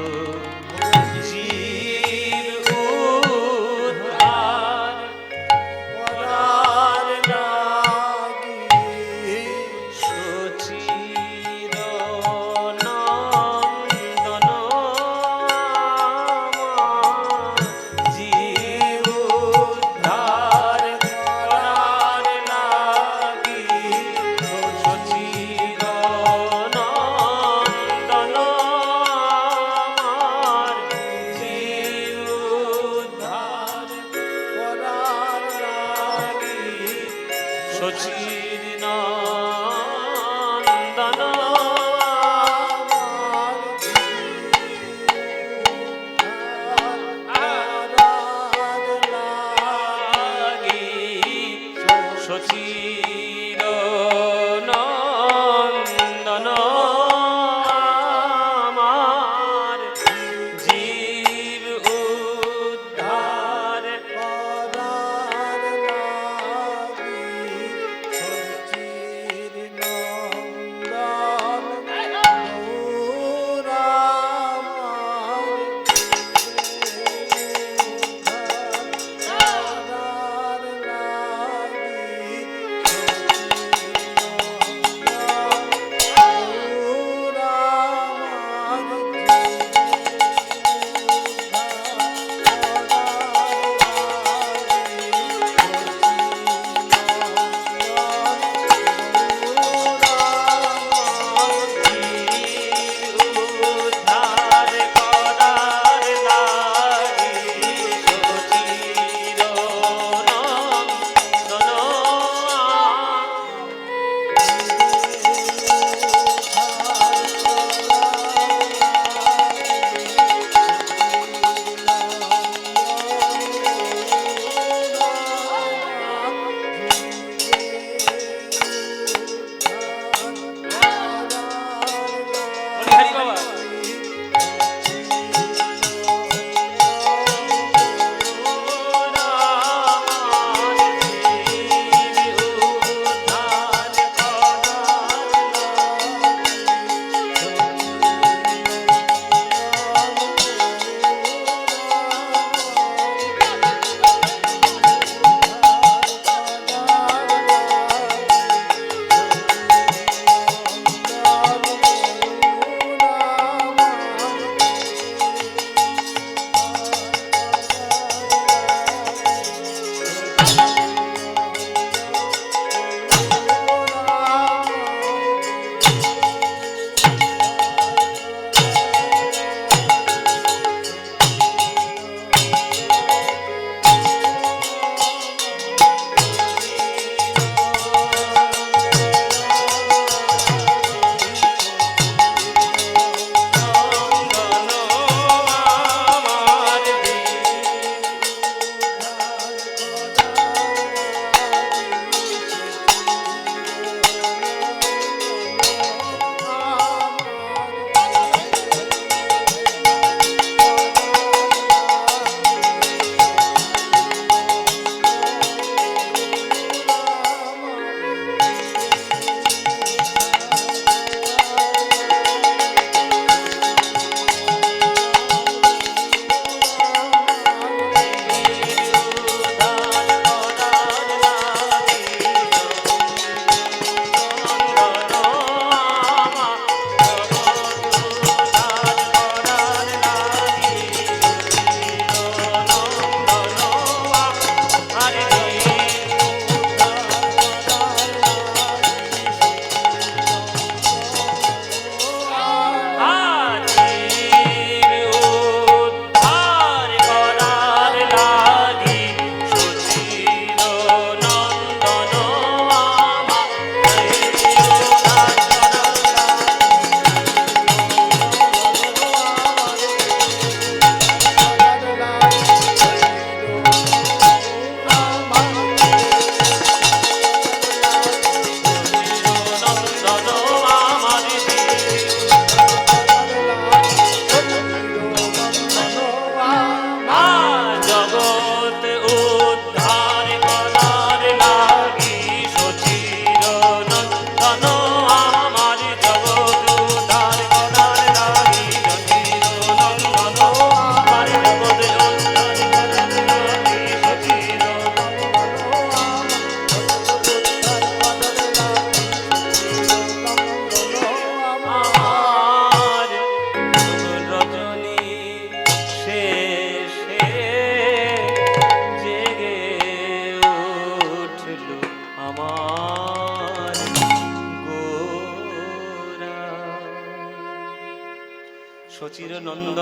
জীব উদ্ধার করার লাগি সচির নন্দন জীব উদ্ধার করার লাগি সচির নন্দন জীব উদ্ধার করার লাগি সচির নন্দন লাগি সচির নন্দন আমার জীব উদ্ধার করার লাগি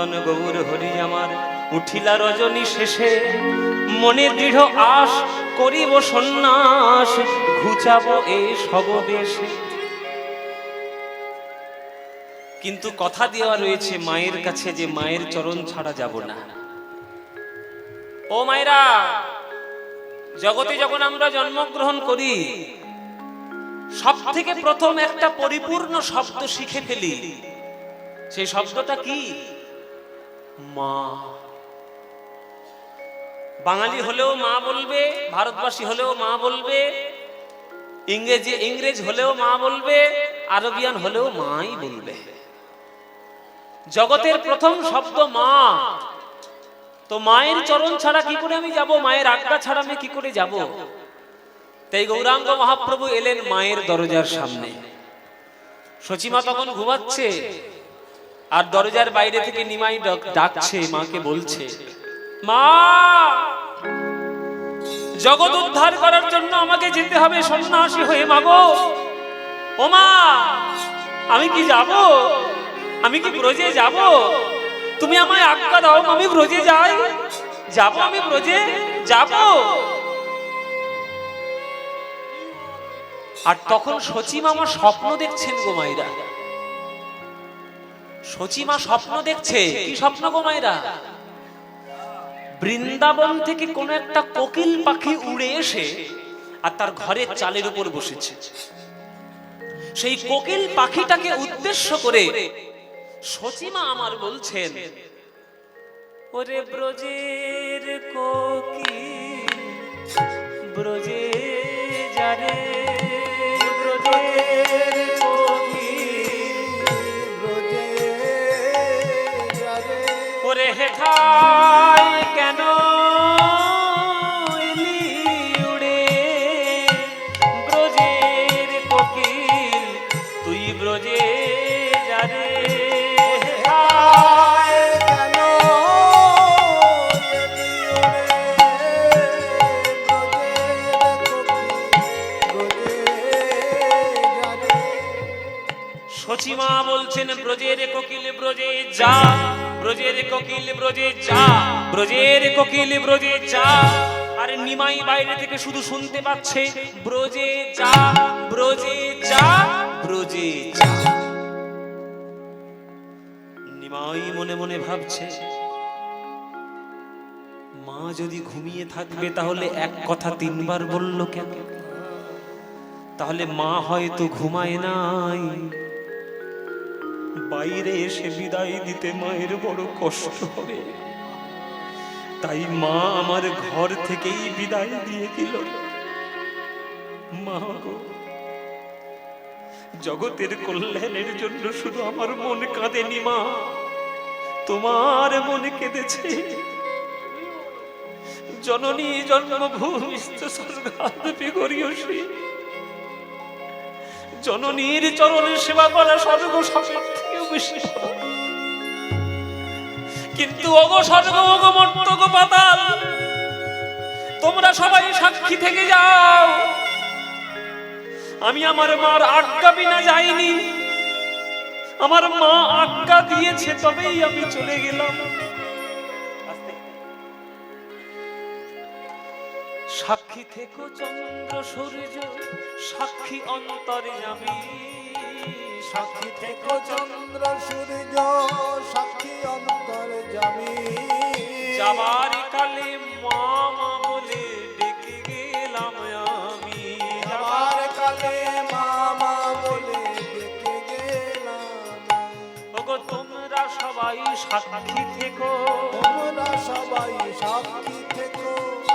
নন্দন গৌর হরি আমার উঠিলা রজনী শেষে, মনে দৃঢ় আশ করিব সন্ন্যাস, ঘুচাবো এ সব বেশে। কিন্তু কথা দেওয়া রয়েছে মায়ের কাছে যে মায়ের চরণ ছাড়া যাব না। ও মায়েরা, জগতে যখন আমরা জন্মগ্রহণ করি সব থেকে প্রথম একটা পরিপূর্ণ শব্দ শিখে ফেলি। সেই শব্দটা কি? মা। বাঙালি হলেও মা বলবে, ভারতবাসী হলেও মা বলবে, ইংরেজ হলেও মা বলবে, আরবিয়ান হলেও মাই বলবে। জগতের প্রথম শব্দ মা। তো মায়ের চরণ ছাড়া কি করে আমি যাব? মায়ের আজ্ঞা ছাড়া আমি কি করে যাব? তাই গৌরাঙ্গ মহাপ্রভু এলেন মায়ের দরজার সামনে। সচিমা তখন ঘুমাচ্ছে, আর দরজার বাইরে থেকে নিমাই ডাকছে, মাকে বলছে, মা, জগৎ উদ্ধার করার জন্য আমাকে যেতে হবে সন্ন্যাসী হয়ে। মাগো, ও মা, আমি কি যাব? আমি কি ব্রজে যাব? তুমি আমায় আজ্ঞা দাও, আমি ব্রজে যাই। যাব, আমি ব্রজে যাব। আর তখন সচিমা আমার স্বপ্ন দেখছেন গো মায়েরা। সচিমা স্বপ্ন দেখছে। কি স্বপ্ন গো মায়েরা? বৃন্দাবন থেকে কোন একটা কোকিল পাখি উড়ে এসে আর তার ঘরের চালের উপর বসেছে। সেই কোকিল পাখিটাকে উদ্দেশ্য করে সচিমা আমার বলছেন, ওরে ব্রজের কোকিল ব্রজে যারে, ব্রজের কোকিল
ব্রজে যারে,
ওরে হেথায় কেন এলি উড়ে, ব্রজের কোকিল তুই ব্রজে যারে।
কেন এলি উড়ে, ব্রজের কোকিল ব্রজে যারে।
সচিমা বলছেন, ব্রজের কোকিল ব্রজে যা, ব্রজের কোকিল ব্রজে যা, ব্রজের কোকিল ব্রজে যা। আর নিমাই বাইরে থেকে শুধু শুনতে পাচ্ছে, ব্রজে যা, ব্রজে যা, ব্রজে যা। নিমাই মনে মনে ভাবছে, মা যদি ঘুমিয়ে থাকবে তাহলে এক কথা তিনবার বলল কেন? তাহলে মা হয়তো ঘুমায় নাই। বাইরে এসে বিদায় দিতে মায়ের বড় কষ্ট হবে, তাই মা আমার ঘর থেকেই বিদায় দিয়ে দিল। মা গো, জগতের কল্যাণের জন্য শুধু আমার মন কাঁদেনি মা, তোমার মনে কেঁদেছে। জননী জন্মভূমিস্থ স্বর্গাদপি গরীয়সী, জননীর চরণে সেবা করা স্বর্গ সবের থেকেও বেশি। কিন্তু ওগো স্বর্গ, ওগো মর্ত, ওগো পাতাল, তোমরা সবাই সাক্ষী থেকে যাও, আমি আমার মার আজ্ঞা বিনা যাইনি। আমার মা আজ্ঞা দিয়েছে তবেই আমি চলে গেলাম। সাক্ষী থেকো চন্দ্র সূর্য, সাক্ষী অন্তর্যামী,
সাক্ষী থেকো চন্দ্র সূর্য, সাক্ষী অন্তর্যামী।
যাবার কালে মা মা বলে ডেকে গেলাম আমি,
যাবার কালে মা মা বলে ডেকে গেলাম।
ওগো তোমরা সবাই সাক্ষী থেকো,
তোমরা সবাই সাক্ষী থেকো,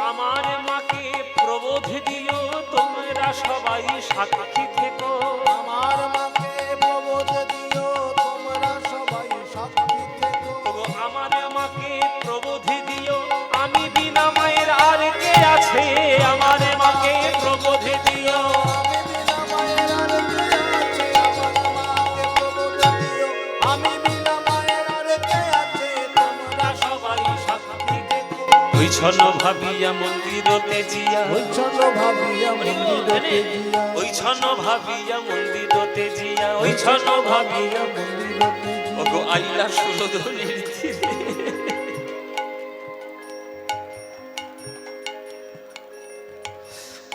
আমার মাকে প্রবোধ দিও, তোমরা সবাই সাক্ষী থেকো।
আমার মাকে প্রবোধ দিও, তোমরা সবাই সাক্ষী থেকো।
ওগো আমার মাকে প্রবোধ দিও, আমি বিনা মায়ের আর কে আছে, আমার মাকে প্রবোধ দিও।
আমি বিনা মায়ের আর কে আছে, আমার মাকে প্রবোধ দিও। আমি বিনা মায়ের আর কে আছে, তোমরা
সবাই সাক্ষী থেকো। ওই ছন ভাবিয়া মন্দিরতে জিয়া,
ওই ছোট ভাবিয়া মন্দিরতে জিয়া,
ওই ছন ভাবিয়া মন্দিরতে জিয়া, ওই ছন ভাবিয়া
মন্দিরতে জিয়া।
ওগো আইলা সুরধনির তীরে,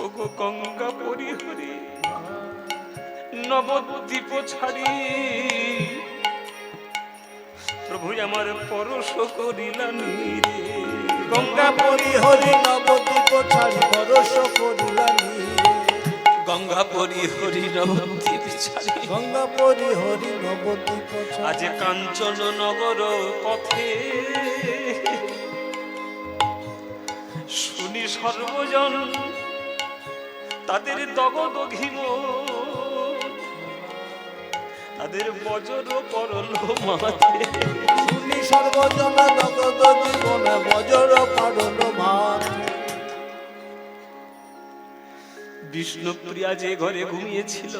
ওগো গঙ্গা পরিহরি নবদ্বীপ ছাড়ি প্রভু আমার পরশ করিলানি রে।
গঙ্গা পরিহরি নবদ্বীপ ছাড়ি পরশ করিলানি
গঙ্গা পরিহরি নবদ্বীপ ছাড়ি
গঙ্গা পরিহরি নবদ্বীপ
আজ কাঞ্চন নগর পথে শুনি সর্বজন তাদের দগদ ঘিম তাদের বজ্র পরল মাথে
শুনি সর্বজন নগদ জীবন বজ্র পরল মাথে।
বিষ্ণুপ্রিয়া যে ঘরে ঘুমিয়েছিল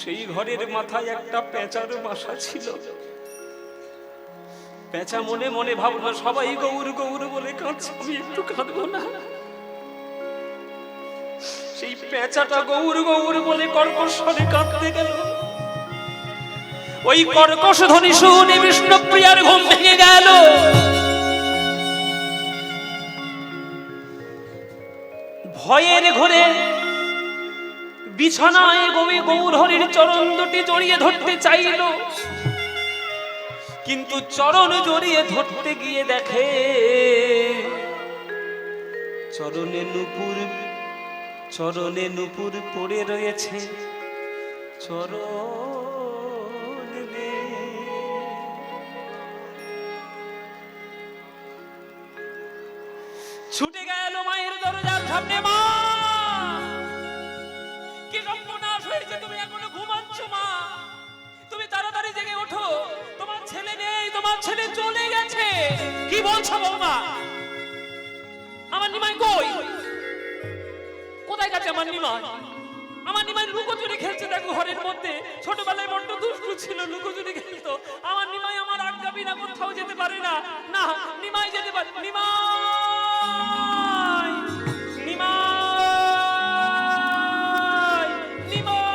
সেই ঘরের মাথায় একটা পেঁচার বাসা ছিল। পেঁচা মনে মনে ভাবলো সবাই গৌর গৌর বলে কাঁদছে, আমি একটু কাঁদবো না। সেই পেঁচাটা গৌর গৌর বলে কর্কশরে কাঁদতে গেল। ওই কর্কশ ধ্বনি শুনে বিষ্ণুপ্রিয়ার ঘুম ভেঙে গেল। ভয়ের ঘরে বিছানায় গৌরহরির চরণ দুটি জড়িয়ে ধরতে চাইল, কিন্তু চরণ জড়িয়ে ধরতে গিয়ে দেখে চরণে নূপুর পড়ে রয়েছে। চরণ ছুটে গেল মায়ের দরজার সামনে। মা, কি সর্বনাশ হয়েছে, তুমি এখনো ঘুমাচ্ছ? মা, তুমি তাড়াতাড়ি জেগে ওঠো, তোমার ছেলে নেই, তোমার ছেলে চলে গেছে। কি বলছো বৌমা? আমার নিমাই কই? কোথায় গেছে আমার নিমাই? আমার নিমাই লুকোচুরি খেলছে দেখো ঘরের মধ্যে। ছোটবেলায় বড্ড দুষ্টু ছিল, লুকোচুরি খেলতো। আমার নিমাই আমার আজ্ঞা বিনা কোথাও যেতে পারে না। না, নিমাই যেতে পারে। নিমাই, নিমাই, নিমাই।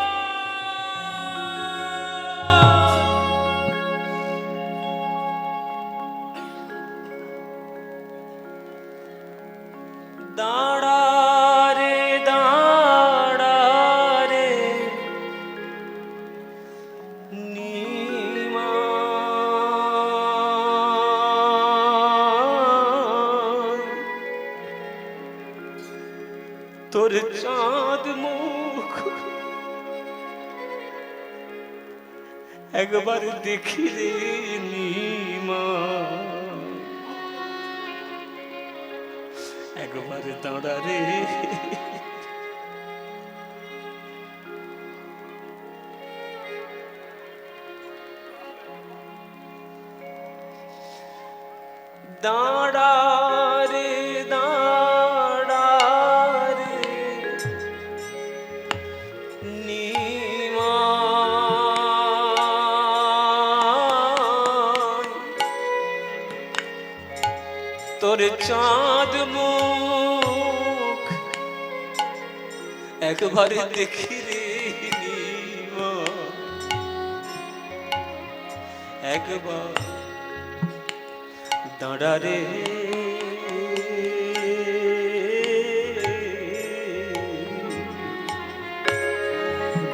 দাঁড়া রে, দাঁড়া রে নিমাই, তোর চাঁদ মুখ একবার দেখি রে নিমাই, একবার দাঁড়া রে। দাঁড়া রে, দাঁড়া রে নিমাই, তোর চাঁদ মুখ একবার দেখি রে নিমাই, একবার দাঁড়া রে।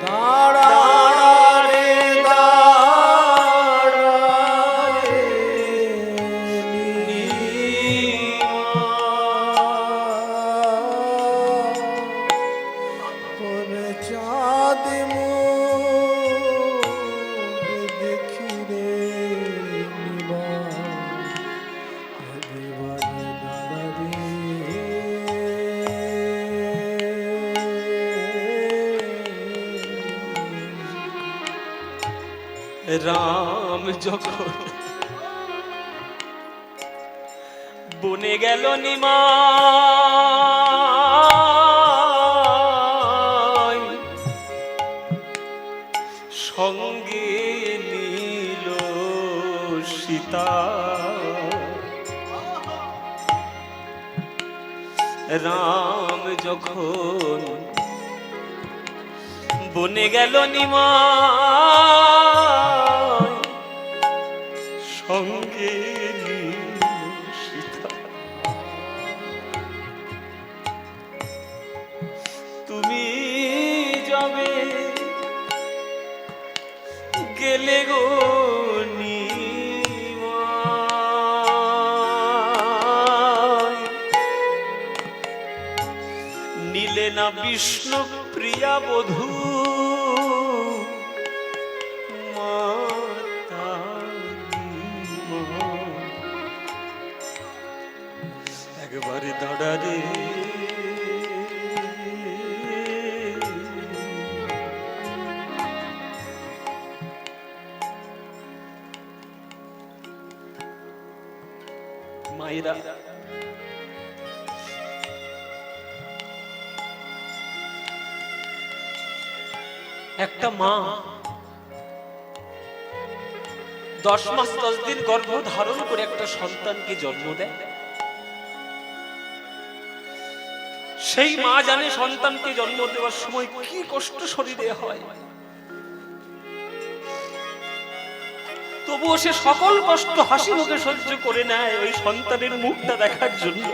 দাঁড়া রে, দাঁড়া রে তোর চাঁদ মুখ দেখি রে
রাম যখন বনে গেল নিমাই, সঙ্গে নীল সীতা। রাম যখন বনে গেল নিমাই, সঙ্গে নীল সীতা। না বিষ্ণু প্রিয়া বধূ একবারে দাঁড়ারে মায়েরা, একটা মা 10 মাস 10 দিন গর্ভ ধারণ করে একটা সন্তানকে জন্ম দেয়। সেই মা জানে সন্তানকে জন্ম দেওয়ার সময় কি কষ্ট শরীরে হয়, তবুও সে সকল কষ্ট হাসি মুখে সহ্য করে নেয় ওই সন্তানের মুখটা দেখার জন্য।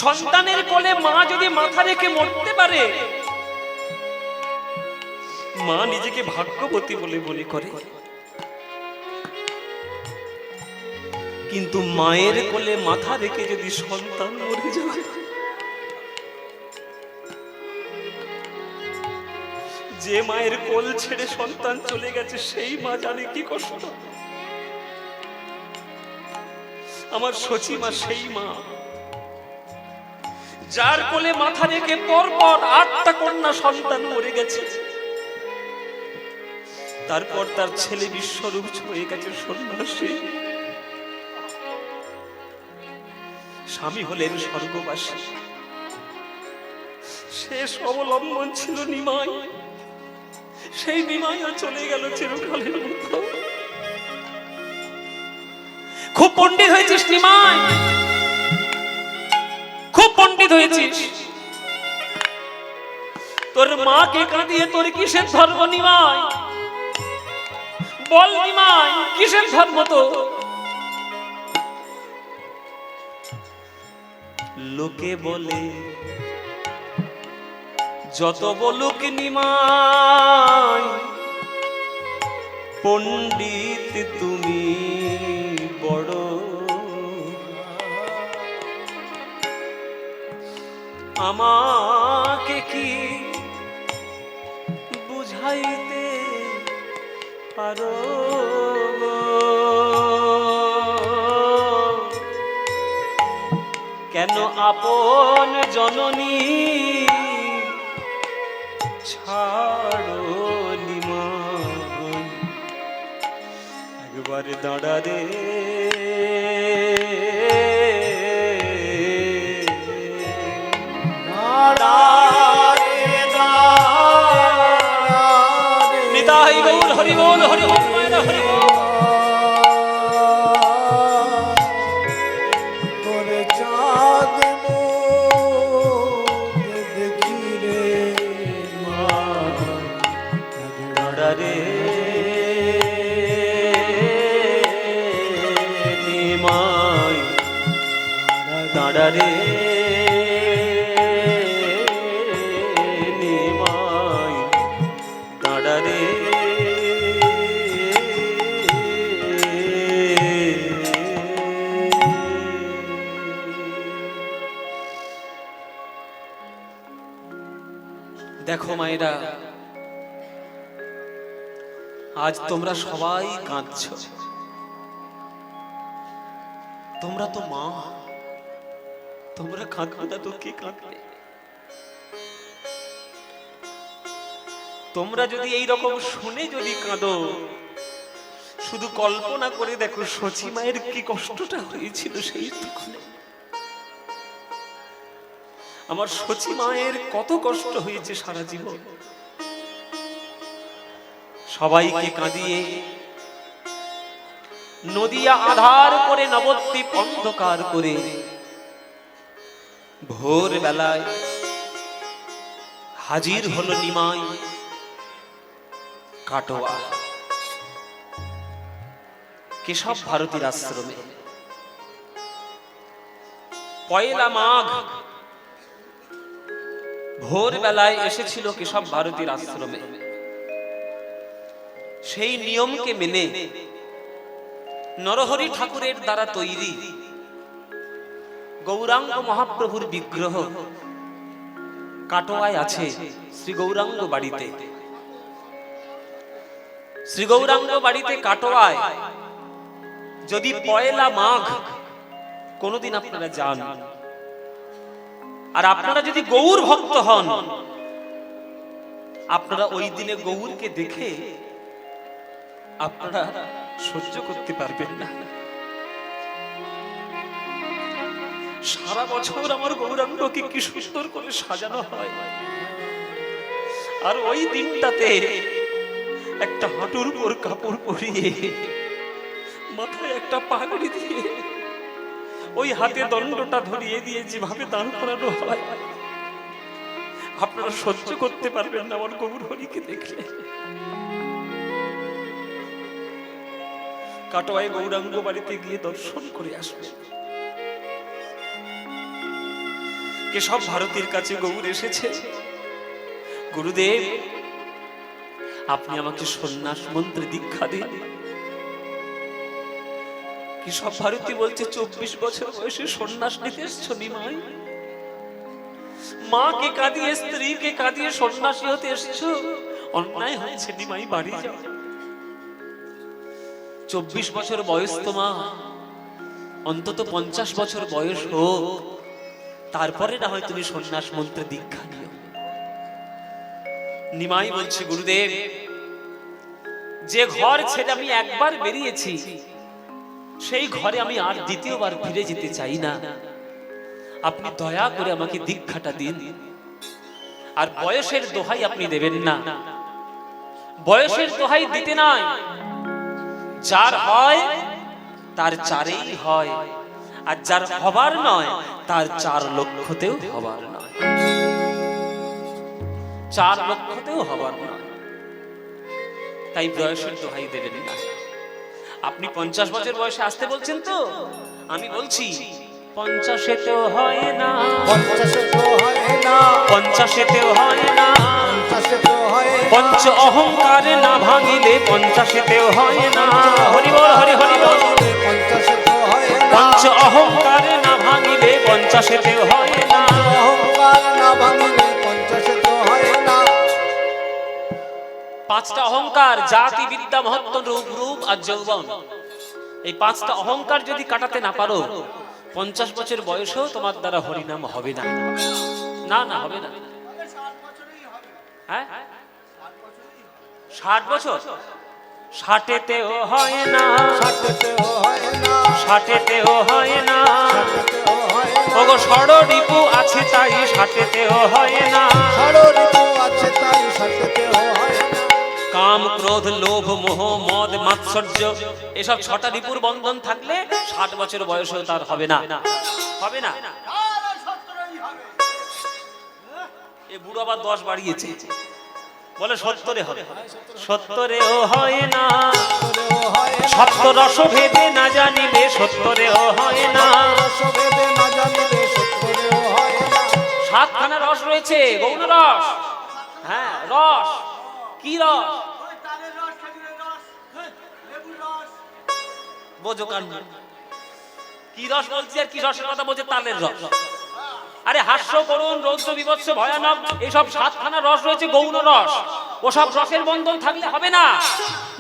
সন্তানের কোলে মা যদি মাথা রেখে মরতে পারে, মা নিজেকে ভাগ্যবতী বলে মনে করে। কিন্তু মায়ের কোলে মাথা রেখে যদি সন্তান মরে যায়, যে মায়ের কোল ছেড়ে সন্তান চলে গেছে সেই মা জানে কি কষ্ট। আমার সচি মা সেই মা যার কোলে মাথা রেখে পরপর 8টা কন্যা সন্তান মরে গেছে। তারপর তার ছেলে বিশ্বরূপ হয়ে গেছে সন্ন্যাসী, স্বামী হলেন স্বর্গবাসী। শেষ অবলম্বন ছিল নিমাই, সেই নিমাইও চলে গেল চিরকালের মতো। খুব পণ্ডিত হয়েছিস নিমাই, খুব পণ্ডিত হয়েছিস, তোর মাকে কাঁদিয়ে তোর কিসের ধর্ম নিমাই? বল নিমাই, কিসের ধর্ম তো? লোকে বলে যত বলুক নিমাই, পণ্ডিত তুমি বড়। আমাকে কি বুঝাইতে পারো? কেন আপন জননী ছাড়ো নিমাই? একবার দাঁড়া রে নিতাই গৌর হরি বল, হরি বল মায়েরা হরি বল। দাঁড়ারে নিমাই, দাঁড়ারে দেখো মায়েরা, আজ তোমরা সবাই কাঁদছ। তোমরা তো মা, তোমরা কাঁদবে না তো কে কাঁদবে? তোমরা যদি এই রকম শুনে যদি কাঁদো, শুধু কল্পনা করে দেখো সচি মায়ের কি কষ্টটা হয়েছিল সেই তখন। আমার সচি মায়ের কত কষ্ট হয়েছে সারা জীবন। সবাইকে কাঁদিয়ে নদিয়া আধার করে, নবদ্বীপ অন্ধকার করে, ভোর বেলায় হাজির হলো নিমাই কাটোয়া কেশব ভারতীর আশ্রমে। পয়লা মাঘ ভোর বেলায় এসেছিল কেশব ভারতীর আশ্রমে। সেই নিয়মকে মেনে নরহরি ঠাকুরের দ্বারা তৈরি গৌরাঙ্গ মহাপ্রভুর বিগ্রহ কাটোয়ায় আছে শ্রী গৌরাঙ্গ বাড়িতে। শ্রী গৌরাঙ্গ বাড়িতে কাটোয়ায় যদি পয়লা মাঘ কোনদিন আপনারা যান, আর আপনারা যদি গৌর ভক্ত হন, আপনারা ওই দিনে গৌরকে দেখে আপনারা সহ্য করতে পারবেন না। সারা বছর আমার গৌরাঙ্গকে কি সুন্দর করে সাজানো হয়, আর ওই দিনটাতে একটা হাঁটুর উপর কাপড় পরিয়ে, মাথায় একটা পাগড়ি দিয়ে, ওই হাতে দণ্ডটা ধরিয়ে দিয়ে যেভাবে দান করানো হয়, আপনারা সহ্য করতে পারবেন না আমার গৌর হরিকে দেখলে। কাটোয়ায় গৌরাঙ্গ বাড়িতে গিয়ে দর্শন করে আসবে। কেশব ভারতীর কাছে গৌর এসেছে, গুরুদেব আপনি আমাকে সন্ন্যাস মন্ত্রে দীক্ষা দিন। কেশব ভারতী বলছে 24 বছর বয়সে সন্ন্যাস নিতে এসছো নিমাই? মাকে কাঁদিয়ে স্ত্রীকে কাঁদিয়ে সন্ন্যাসী হতে এসছো? অন্যায় হয়েছে নিমাই, বাড়ি যাও। 24 বছর বয়স তোমা, অন্তত 50 বছর বয়স হোক, তারপরে না হয় তুমি সন্ন্যাস মন্ত্রে দীক্ষা নিও। নিমাই বলছে গুরুদেব, যে ঘর ছেড়ে আমি একবার বেরিয়েছি সেই ঘরে আমি আর দ্বিতীয়বার ফিরে যেতে চাই না। আপনি দয়া করে আমাকে দীক্ষাটা দিন। আর বয়সের দোহাই আপনি দেবেন না, বয়সের দোহাই দিতে নাই। যার হয় তার চারেই হয়, আর যার হবার নয় তার 4 লক্ষতেও হবার নয়, 4 লক্ষতেও হবার নয়। তাই বয়সের দোহাই দেবেন না। আপনি 50 বছর বয়সে আসতে বলছেন তো, আমি বলছি 50-এতেও হয় না,
50-এতেও হয় না,
50-এতেও হয় না,
50-এতেও হয় না,
পঞ্চ অহংকার না ভাঙিলে 50-এতেও হয় না। হরি বল, হরি হরি বল।
50-এতেও হয় না,
পঞ্চ অহংকার না ভাঙিলে 50-এতেও হয় না।
অহংকার না ভাঙিলে 50-এতেও হয় না।
5টা অহংকার, জাতি বিদ্যা মহত্ব রূপ রূপ আর যৌবন, এই 5টা অহংকার যদি কাটাতে না পারো, 50 বছর বয়সেও তোমার দ্বারা হরিনাম হবে না। না না, হবে না। হ্যাঁ, 60 বছর, 60-এতেও হয় না,
60-এতেও হয় না,
60-এতেও হয় না।
60-এতেও হয় না,
ওগো ষড়রিপু আছে তাই 60-এতেও হয় না।
ষড়রিপু আছে তাই 60-এতেও হয় না।
কাম ক্রোধ লোভ মোহ মদ মাৎসর্য, এসব 6টা রিপুর বন্ধন থাকলে 60 বছর বয়সেও তার হবে না, হবে না। এ বুড়ো আবার 10 বাড়িয়েছে, বলে 70-এ হবে। 70-এও হয় না,
70-এও হয় না,
সত্য রস ভেদে না জানিলে 70-এও হয় না।
রসভেদে না জানিলে 70-এও হয় না।
7খানা রস রয়েছে, গৌণ রস। হ্যাঁ, রস। কি রস? বোঝো কান, কি রস বলছি আর কি রসের কথা বলছে? তালের রস। আরে হাস্য করুন, রৌদ্র বিভৎস ভয়ানক, এইসব 7খানা রস রয়েছে, গৌণ রস। ওসব রসের বন্ধন থাকলে হবে না।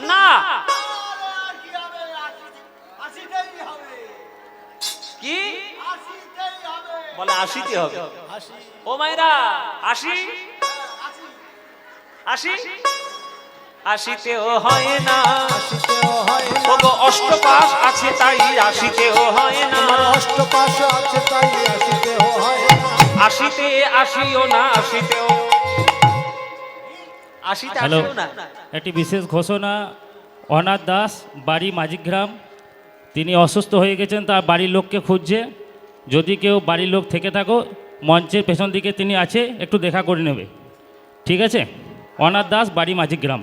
না, কি বলে? 80-তে হবে। ও মায়েরা, 80, 80-তেও হয় না।
80-তেও হয় না,
ওগো অষ্টপাশ আছে তাই 80-তেও হয় না।
আমার অষ্টপাশ আছে তাই 80-তেও হয় না।
80-তে আসিও না, 80-তেও, 80-তে
হ্যালো,
আসিও না।
একটি বিশেষ ঘোষণা। অনাথ দাস, বাড়ি মাঝিগ্রাম, তিনি অসুস্থ হয়ে গেছেন, তার বাড়ির লোককে খুঁজছে। যদি কেউ বাড়ির লোক থেকে থাকো, মঞ্চের পেছন দিকে তিনি আছে, একটু দেখা করে নেবে, ঠিক আছে? অনাথ দাস, বাড়ি মাঝিগ্রাম।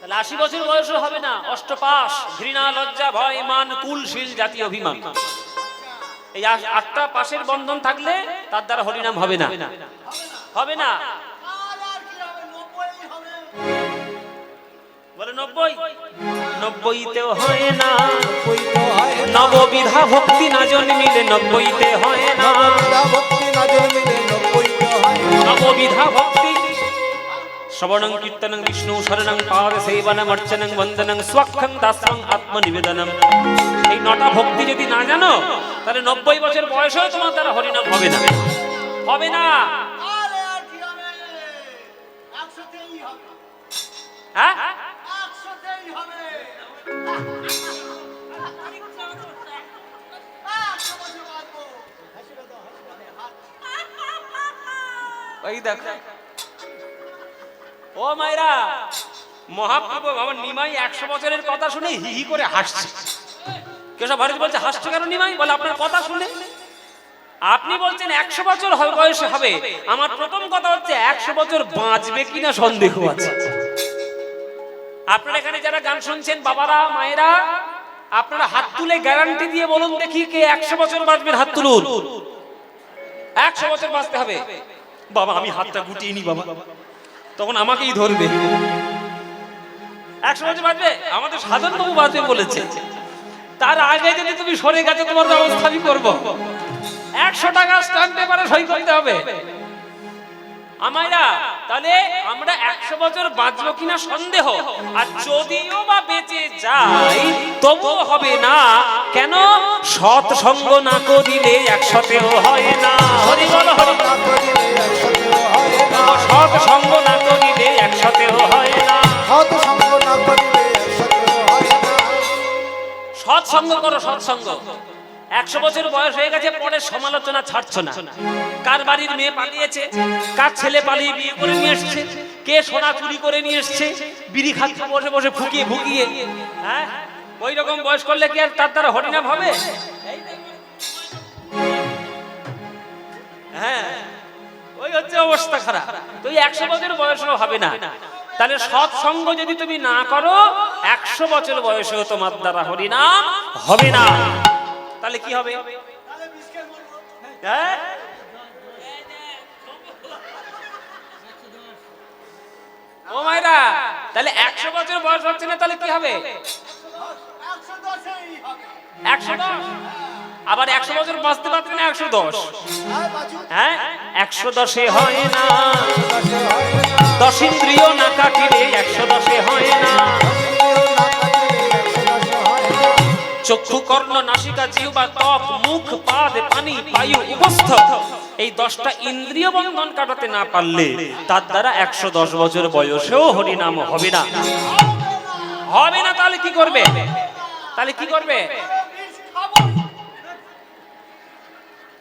তাহলে 80 বছর বয়সও হবে না। অষ্টপাশ, ঘৃণা লজ্জা ভয় মান কুলশীল জাতীয় অভিমান, এই 8টা পাশের বন্ধন থাকলে তার দ্বারা হরিনাম হবে না, হবে না। বলে 90, 90-তেও হয় না।
ওই তো হয় না,
নববিধা নববিধা ভক্তি না জন্মিলে নব্বইতে হয় না।
নববিধা ভক্তি না জন্মিলে নব্বইতে হয় না।
নববিধা ভক্তি শ্রবণং কীর্তনং বিষ্ণু শরণং পাদ সেবনং অর্চনং বন্দনং স্বক্ষং দাসং আত্মনিবেদনম। এই 9টা ভক্তি যদি না জানো তাহলে 90 বছর বয়সেও তোমার দ্বারা হরিনাম হবে না, হবে না।
আরে আর কি হবে? 100তেই হবে।
হ্যাঁ
100তেই হবে। 100 বছর বাঁচবো।
ওই দেখো ও মায়েরা, মহাপ্রভু আমার নিমাই 100 বছরের কথা শুনে হি হি করে হাসছে। কেশব ভারতী বলছে হাসছে কেন নিমাই? বলে আপনার কথা শুনে। আপনি বলছেন 100 বছর বয়সে হবে, আমার প্রথম কথা হচ্ছে 100 বছর বাঁচবে কিনা সন্দেহ আছে। আপনারা এখানে যারা গান শুনছেন বাবারা মায়েরা, আপনারা হাত তুলে গ্যারান্টি দিয়ে বলুন দেখি কে 100 বছর বাঁচবেন, হাত তুলুন। 100 বছর বাঁচতে হবে। বাবা আমি হাতটা গুটিয়ে নি বাবা, তখন আমাকেই ধরবে। 100 বছর বাঁচবে? আমাদের সাধন বাবু বাঁচবে বলেছে। তার আগে যদি তুমি সরে গেছো তোমার ব্যবস্থা আমি করবো। 100 টাকা স্ট্যাম্প পেপারে সই করতে হবে আমায়রা। তাহলে আমরা 100 বছর বাঁচবো কিনা সন্দেহ। আর যদিও বা বেঁচে যাই তবুও হবে না। কেন? সৎসঙ্গ না করিলে 100তেও হয় না। হরি বল হরি।
না করিলে 100তেও হয় না।
সৎসঙ্গ না করিলে 100তেও হয় না।
সৎসঙ্গ না করিলে 100তেও হয় না।
সৎসঙ্গ করো, সৎসঙ্গ। 100 বছর বয়স হয়ে গেছে, পরে সমালোচনা ছাড়ছো না। কার বাড়ির মেয়ে পালিয়েছে, কার ছেলে পালিয়ে বিয়ে করে নিয়ে এসছে, কে সোনা চুরি করে নিয়ে এসছে, বিড়ি খাচ্ছে বসে বসে ফুকিয়ে ফুকিয়ে। হ্যাঁ ওই রকম বয়স করলে কি আর তার দ্বারা হরিনাম হবে? হ্যাঁ ওই হচ্ছে অবস্থা খারাপ। তো 100 বছর বয়সও হবে না। তাহলে সৎসঙ্গ যদি তুমি না করো 100 বছর বয়সেও তোমার দ্বারা হরিনাম হবে না। তাহলে কি হবে? হ্যাঁ ও মায়েরা, তাহলে 100 বছর বয়স হচ্ছে না, তাহলে কি হবে?
110এই হবে।
110। আবার 100 বছর বাঁচতে পারবে না 110।
হ্যাঁ বাঁচু।
হ্যাঁ 110এ হয় না।
110এ হয় না।
10 ইন্দ্রিয় না কাটিলে 110এ হয় না।
ইন্দ্রিয় না কাটিলে 110এ হয় না।
চক্ষু কর্ণ নাসিকা জিহ্বা ত্বক মুখ পাদ পানি বায়ু উপস্থ, এই 10টা ইন্দ্রিয় বন্ধন কাটাতে না পারলে তার দ্বারা 110 বছর বয়সেও হরিনাম হবে না। হবে না। তাহলে কি করবে? তাহলে কি করবে?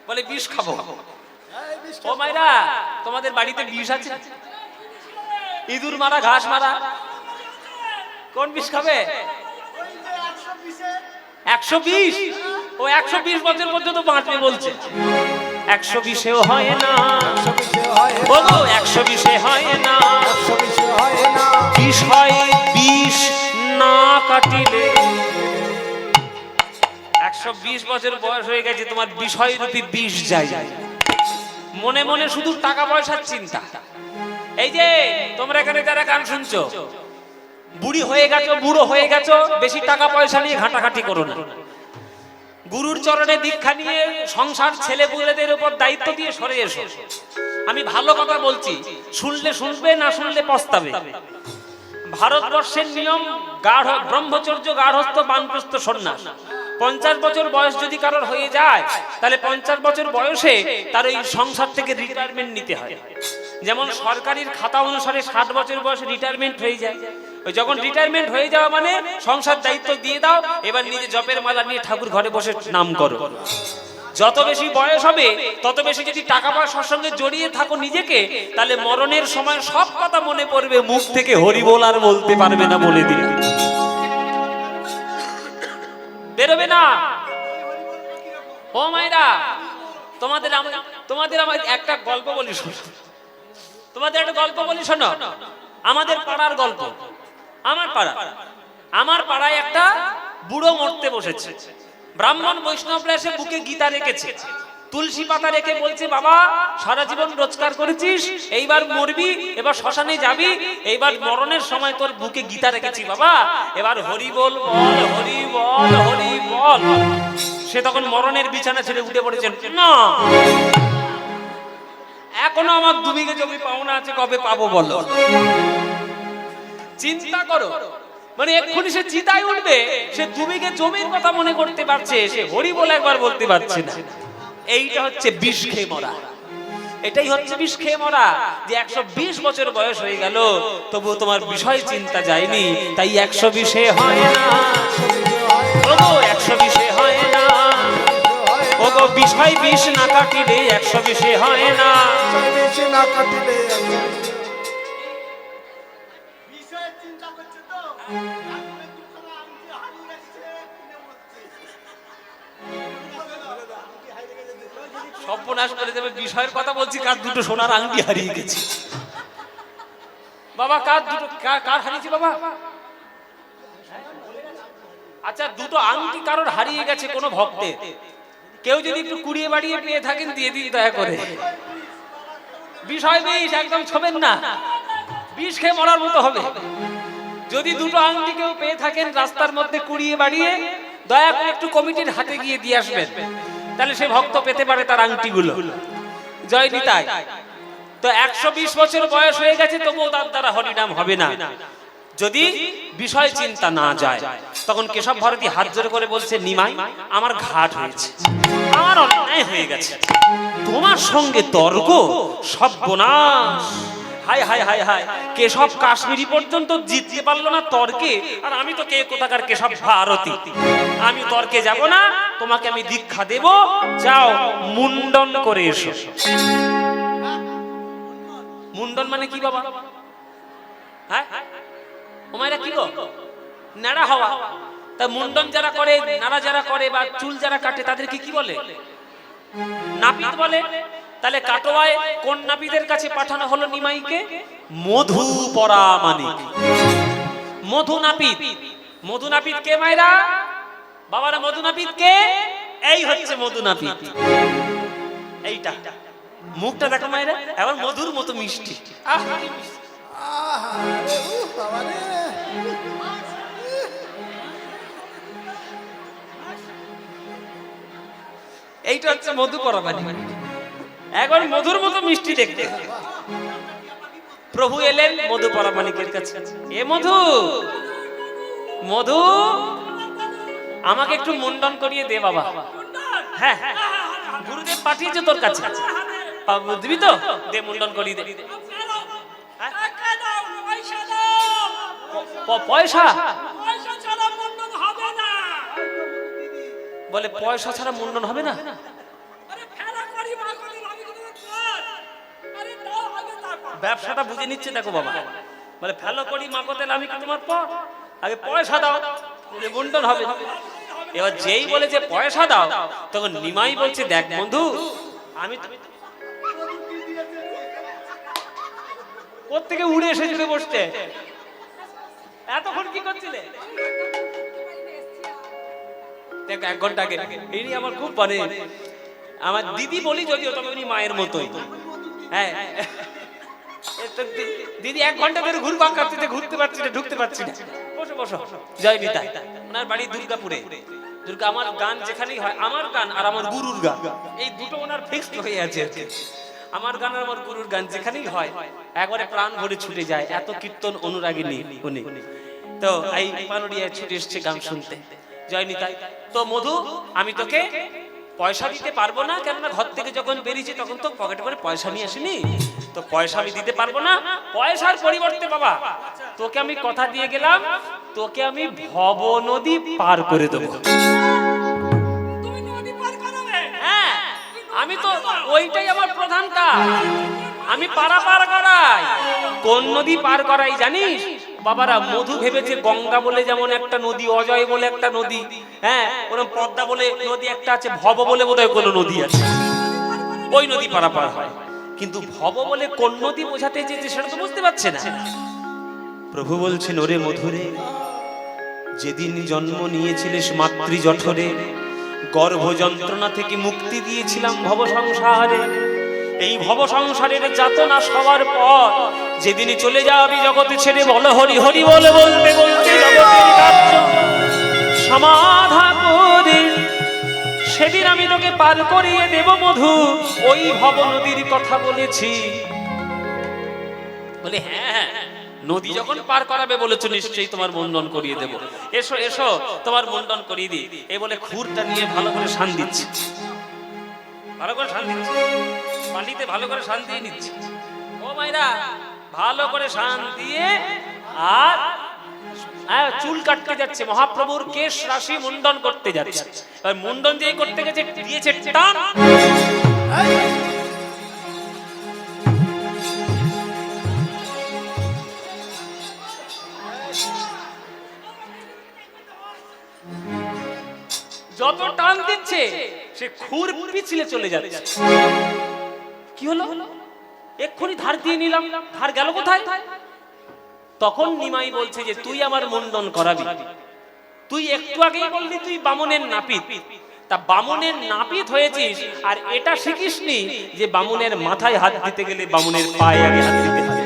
বলে বিষ খাবো। ও মাইরা, তোমাদের বাড়িতে বিষ আছে? ইঁদুর মারা, ঘাস মারা, কোন বিষ খাবে? 120। ও 120 বছর পর্যন্ত বাঁচবে বলছে। 120এও হয় না।
120এ হয় না।
বলো 120এ হয় না।
120এ হয় না।
বিষ হয়, বিষ না কাটিলে। 120 বছর বয়স হয়ে গেছে, তোমার বিষয় রূপী বিষ যায়। মনে মনে শুধু টাকা পয়সার চিন্তা। এই যে তোমরা এখানে যারা গান শুনছো, বুড়ি হয়ে গেছো, বুড়ো হয়ে গেছো, বেশি টাকা পয়সা নিয়ে ঘাটাঘাটি করো না। গুরুর চরণে দীক্ষা নিয়ে সংসার ছেলে পুলেদের উপর দায়িত্ব দিয়ে সরে এসো। আমি ভালো কথা বলছি, শুনলে শুনবে, না শুনলে পস্তাবে। ভারতবর্ষের নিয়ম গাঢ় ব্রহ্মচর্য, গার্হস্থ, বানপ্রস্থ, সন্ন্যাস। 50 বছর বয়স যদি কারোর হয়ে যায় তাহলে 50 বছর বয়সে তার ওই সংসার থেকে রিটায়ারমেন্ট নিতে হয়। যেমন সরকারি খাতা অনুসারে 60 বছর বয়সে রিটায়ারমেন্ট হয়ে যায়। ওই যখন রিটায়ারমেন্ট হয়ে যাওয়া মানে সংসার দায়িত্ব দিয়ে দাও, এবার নিজে জপের মালা নিয়ে ঠাকুর ঘরে বসে নাম করো। যত বেশি বয়স হবে তত বেশি যদি টাকা পয়সার সঙ্গে জড়িয়ে থাকো নিজেকে, তাহলে মরণের সময় সব কথা মনে পড়বে, মুখ থেকে হরি বল আর বলতে পারবে না, বলে দিলে বেরোবে না। ও মায়েরা, তোমাদের আমার একটা গল্প বলি শোনো। তোমাদের একটা গল্প বলি শোনো। আমাদের পাড়ার গল্প। আমার পাড়ায় একটা বুড়ো মরতে বসেছে। ব্রাহ্মণ বৈষ্ণবরা এসে বুকে গীতা রেখেছে, তুলসী পাতা রেখে বলছে, বাবা সারা জীবন রোজগার করেছিস, এইবার মরবি, এবার শ্মশানে যাবি, এইবার মরণের সময় তোর বুকে গীতা রেখেছি বাবা, এবার হরি বল বল, হরি বল, হরি বল। সে তখন মরণের বিছানা ছেড়ে উঠে পড়েছেন, না এখনো আমার 2 বিঘে জমি পাওনা আছে, কবে পাবো বলো। চিন্তা করো, মানে এক্ষুনি সে চিতায় উঠবে, সে 2 বিঘে জমির কথা মনে করতে পারছে, সে হরি বলে একবার বলতে পারছে না। এইটা হচ্ছে বিষ খেয়ে মরা, এটাই হচ্ছে বিষ খেয়ে মরা। যে 120 বছর বয়স হয়ে গেল তবু তোমার বিষয় চিন্তা যায়নি, তাই 120 হয় না, ওগো 120 হয় না, ওগো বিষয় বিষ না কাটিলে 120 হয় না।
বেশি না কাটিলে
সর্বনাশ করে দেবে। বিষয়ের কথা বলছি, কার 2টো সোনার আংটি হারিয়ে গেছে বাবা, কার 2টো, কার হারিয়েছে বাবা? আচ্ছা 2টো আংটি কারোর হারিয়ে গেছে কোনো ভক্তের, কেউ যদি একটু কুড়িয়ে বাড়িয়ে পেয়ে থাকেন দিয়ে দিন দয়া করে। বিষয় বিষ একদম ছবেন না, বিষ খেয়ে মরার মতো হবে। যদি 2টো আংটি কেউ পেয়ে থাকেন রাস্তার মধ্যে কুড়িয়ে বাড়িয়ে, দয়া করে একটু কমিটির হাতে গিয়ে দিয়ে আসবেন, তাহলে সে ভক্ত পেতে পারে তার আংটিগুলো। জয় নিতাই। তো 120 বছর বয়স হয়ে গেছে তবুও তার দ্বারা হরিনাম হবে না, যদি বিষয় চিন্তা না যায়। তখন কেশব ভারতী হাত জোড়ে করে বলছে, নিমাই আমার ঘাট হয়েছে, আমার অন্যায় হয়ে গেছে, তোমার সঙ্গে তর্ক, সর্বনাশ। হায় হায় হায় হায়, কেশব কাশ্মীরি পর্যন্ত জিততে পারলো না তর্কে, আর আমি তো কে কোথাকার কেশব ভারতী, আমি তর্কে যাব না, তোমাকে আমি দীক্ষা দেব, যাও মুন্ডন করে এসো। মুন্ডন মানে কি বাবা? হ্যাঁ ওমাইরা কি গো? নাড়া হওয়া। তা মুন্ডন যারা করে, নাড়া যারা করে বা চুল যারা কাটে তাদেরকে কি বলে? নাপিত বলে। তাহলে কাটোয়ায় কোন নাপিতের কাছে পাঠানো হলো নিমাইকে? মধু পরামানিক, মধু নাপিত। মধু নাপিত কে মাইরা বাবারা? মধু নাপিত কে? এই হচ্ছে মধু নাপিত। এইটা মুখটা দেখো মাইরা, এবার মধুর মতো মিষ্টি। এইটা হচ্ছে মধু পরামানিক, একবার মধুর মতো মিষ্টি দেখতে। প্রভু এলেন মধু পরামানিকের কাছে, এ মধু, মধু আমাকে একটু মুন্ডন করিয়ে দে বাবা। হ্যাঁ হ্যাঁ, গুরুদেব পাঠিয়েছে তোর কাছে, দিবি তো? দে মুন্ডন করিয়ে দে। পয়সা? বলে পয়সা ছাড়া মুন্ডন হবে না? ব্যবসাটা বুঝে নিচ্ছে দেখো বাবা। বলে ফেলো করি মাকতেল আমি কি তোমার পর, আগে পয়সা দাও মুন্ডন হবে। এবার যেই বলে যে পয়সা দাও, তখন নিমাই বলছে, দেখ বন্ধু, আমি কোত্থেকে উড়ে এসে জুড়ে বসছে, এতক্ষণ কি করছিলে? দেখ 1 ঘন্টা আগে ইনি আমার খুব মানে আমার দিদি বলি, যদিও তবে উনি মায়ের মতোই। হ্যাঁ দিদি 1 ঘন্টা ধরে ঘুরপাক খাচ্ছে, ঘুরতে পারছি না, ঢুকতে পারছি না। বসো বসো। জয় নিতাই। ওনার বাড়ি দুর্গাপুরে। দুর্গা, আমার গান যেখানেই হয়, আমার গান আর আমার গুরুর গান, এই দুটো ওনার ফিক্সড হয়ে আছে। আমার গান আর আমার গুরুর গান যেখানেই হয় একবারে প্রাণ ভরে ছুটে যায়, এত কীর্তন অনুরাগিনী উনি। তো এই পানুরিয়ায় ছুটে এসছে গান শুনতে। জয় নিতাই। তো মধু, আমি তোকে পয়সা দিতে পারবো না, কেননা ঘর থেকে যখন বেরিয়েছি তখন তো পকেটে করে পয়সা নিয়ে আসিনি, তো পয়সা আমি দিতে পারবো না। পয়সার পরিবর্তে বাবা তোকে আমি কথা দিয়ে গেলাম, তোকে আমি ভব নদী পার করে দেবো। হ্যাঁ, আমি তো ওইটাই আমার প্রধান কাজ, আমি পারা পার করাই। কোন নদী পার করাই জানিস বাবারা? মধু ভেবেছে গঙ্গা বলে যেমন একটা নদী, অজয় বলে একটা নদী, হ্যাঁ ওরকম পদ্মা বলে নদী একটা আছে, ভব বলে বোধহয় কোনো নদী আছে, ওই নদী পারাপার হয়। কিন্তু ভব বলে কোন নদী বোঝাতে চেয়েছে সেটা তো বুঝতে পারছে না। প্রভু বলছেন, ওরে মধুরে, যেদিন জন্ম নিয়েছিলিস মাতৃ জঠরে, গর্ভ যন্ত্রণা থেকে মুক্তি দিয়েছিলাম ভব সংসারে। এই ভব সংসারের যাতনা সবার পর যেদিন চলে যাবি জগতে ছেড়ে, বলো হরি হরি বলে বলতে বলতে জগতের কার্য সমাধা করে পার করিয়ে দেব মধু, ওই ভব নদীর কথা বলেছি। বলে হ্যাঁ, নদী যখন পার করাবে বলেছো, নিশ্চয়ই তোমার মুন্ডন করিয়ে দেব। এসো এসো, তোমার মুন্ডন করিয়ে দিই। এই বলে খুরটা নিয়ে ভালো করে শান দিচ্ছে, ভালো করে শান দিচ্ছে, বালিতে ভালো করে শান দিয়ে নিচ্ছে। ও মাইরা, ভালো করে শান দিয়ে আর চুল কাটতে যাচ্ছে, মহাপ্রভুর কেশ রাশি মুন্ডন করতে যাচ্ছে। আর মুন্ডন যে করতে গেছে, দিয়েছে টান। যত টান দিচ্ছে সে খুর পিছলে চলে যাচ্ছে। কি হলো? এক্ষুনি ধার দিয়ে নিলাম, ধার গেল কোথায়? তখন নিমাই বলছে যে তুই আমার মুন্ডন করাবি। তুই একটু আগেই বললি তুই বামুনের নাপিত, তা বামুনের নাপিত হয়েছিস আর এটা শিখিসনি যে বামুনের মাথায় হাত দিতে গেলে বামুনের পায়ে আগে হাত দিতে হবে।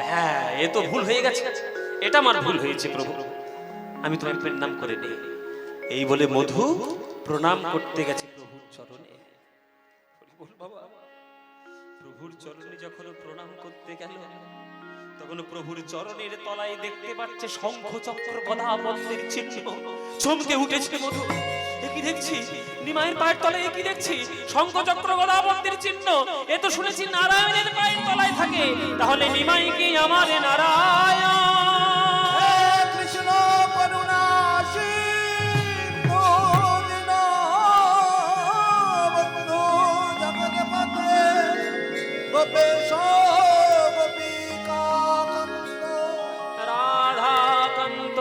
হ্যাঁ, এ তো ভুল হয়ে গেছে, এটা আমার ভুল হয়েছে প্রভু, আমি তোমায় প্রণাম করে নেই। এই বলে মধু প্রণাম করতে গেছে প্রভুর চরণে। প্রভুর চরণে যখন প্রণাম করতে গেল, তখন প্রভুর চরণের তলায় দেখতে পাচ্ছে শঙ্খ চক্র গদা পদ্মের চিহ্ন। চমকে উঠেছে মধু, এ কি দেখছি? নিমাইয়ের পায়ের তলায় এ কি দেখছি? শঙ্খ চক্র গদা পদ্মের চিহ্ন। এ তো শুনেছি নারায়ণের পায়ের তলায় থাকে, তাহলে নিমাই কি আমার নারায়ণ?
কৃষ্ণ করুণা
রাধাকান্ত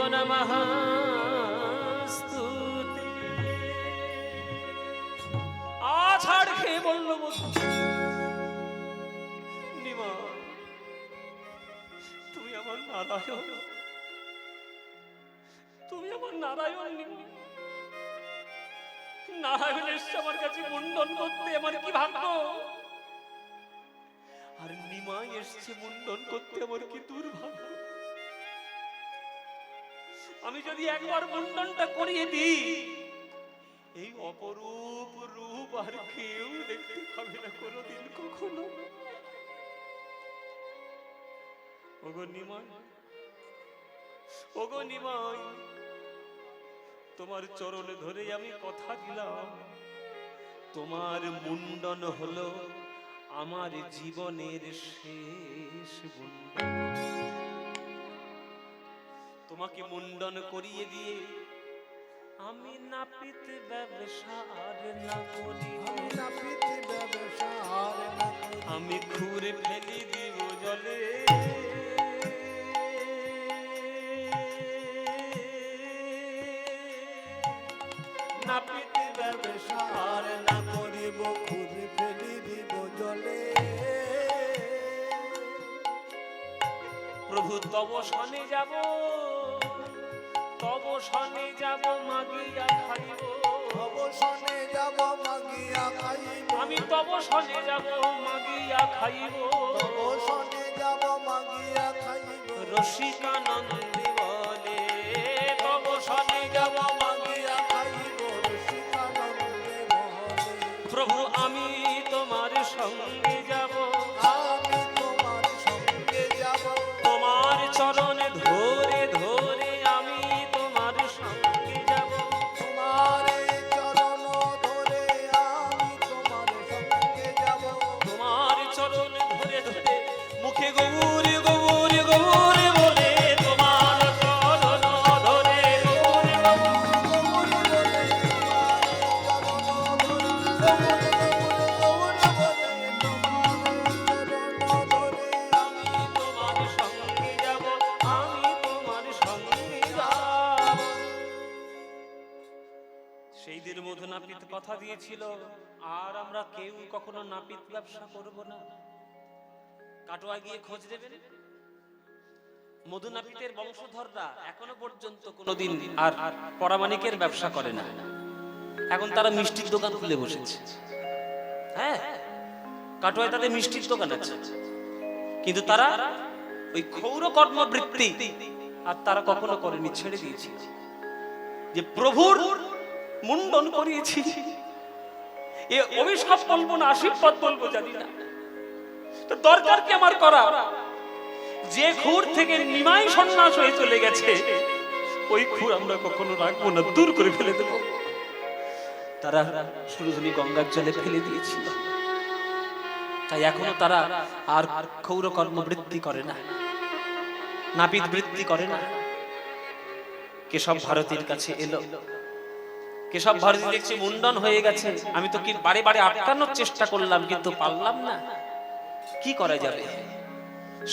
নমস্তুতে। আছাড় খেয়ে বলল মধু, নিমা তুমি আমার নারায়ণ, তুমি আমার নারায়ণ। নিমা, নারায়ণ এসছে আমার কাছে মুন্ডন করতে, আমার কি ভাগ্য। আর নিমাই এসছে মুন্ডন করতে, আমার কি দুর্ভাগ্য। আমি যদি একবার মুন্ডনটা করিয়ে দিই, এই অপরূপ রূপ আর কেউ দেখতে পাবে না কোনোদিন কখনো। ওগো নিমাই, ওগো নিমাই, তোমার চরণ ধরে আমি কথা দিলাম, তোমার মুন্ডন হলো আমার জীবনের শেষ মুন্ডন। তোমাকে মুন্ডন করিয়ে দিয়ে আমি নাপিত ব্যবসা আর না করি, আমি খুরে ফেলি দিব জলে। নাপিত ব্যবসা আর না করিব, খুরে ফেলি দিব জলে। প্রভু তব শনে যাব, তব শনে যাব মাগিয়া খাইব,
তব শনে যাব মাগিয়া খাইব,
আমি তব শনে যাব মাগিয়া খাইব,
তব শনে যাব মাগিয়া খাইব।
রসিকানন্দে বলে তব শনে যাব মাগিয়া
খাইব, রসিকানন্দে বলে।
প্রভু আমি তোমার সঙ্গে যাব,
আমি তোমার সঙ্গে যাব,
তোমার চরণে ধরে ধরে আমি তোমার সঙ্গে যাব,
তোমার চরণ ধরে আমি তোমার সঙ্গে যাব,
তোমার চরণ ধরে ধরে মুখে গৌর গৌর গৌর বলে, তোমার চরণ ধরে গৌর
গৌর বলে, তোমার চরণ ধরে
আমি তোমার সঙ্গে যাব, আমি তোমার সঙ্গে যাব। সেই দিন মধু নাপিত কথা দিয়েছিল, আর আমরা কেউ কখনো নাপিত ব্যবসা করব না। কাটোয়া গিয়ে খোঁজ নেবেন, মধু নাপিতের বংশধররা এখনো পর্যন্ত কোনোদিন আর পরামানিকের ব্যবসা করে না। এখন তারা মিষ্টির দোকান খুলে বসেছে। হ্যাঁ, কাটোয়ায় তাদের মিষ্টির দোকান আছে, কিন্তু তারা ওই ক্ষৌর কর্মবৃত্তি আর তারা কখনো করেনি, ছেড়ে দিয়েছে। যে প্রভুর মুন্ডন করিয়েছি। এ অভিশাপ বলবো না আশীর্বাদ বলবো জানি না, তো দরকার কি আমার করা? যে খুর থেকে নিমাই সন্ন্যাস হয়ে চলে গেছে, ওই খুর আমরা কখনো রাখবো না, দূর করে ফেলে দেবো। তারা সুরধনী গঙ্গার জলে ফেলে দিয়েছিল, তাই এখনো তারা আর ক্ষৌর কর্ম বৃদ্ধি করে না, নাপিত বৃদ্ধি করে না। কেশব ভারতীর কাছে এলো। কেশব ভারতী দেখছি মুন্ডন হয়ে গেছে। আমি তো কি বারে বারে আটকানোর চেষ্টা করলাম, কিন্তু পারলাম না। কি করা যাবে?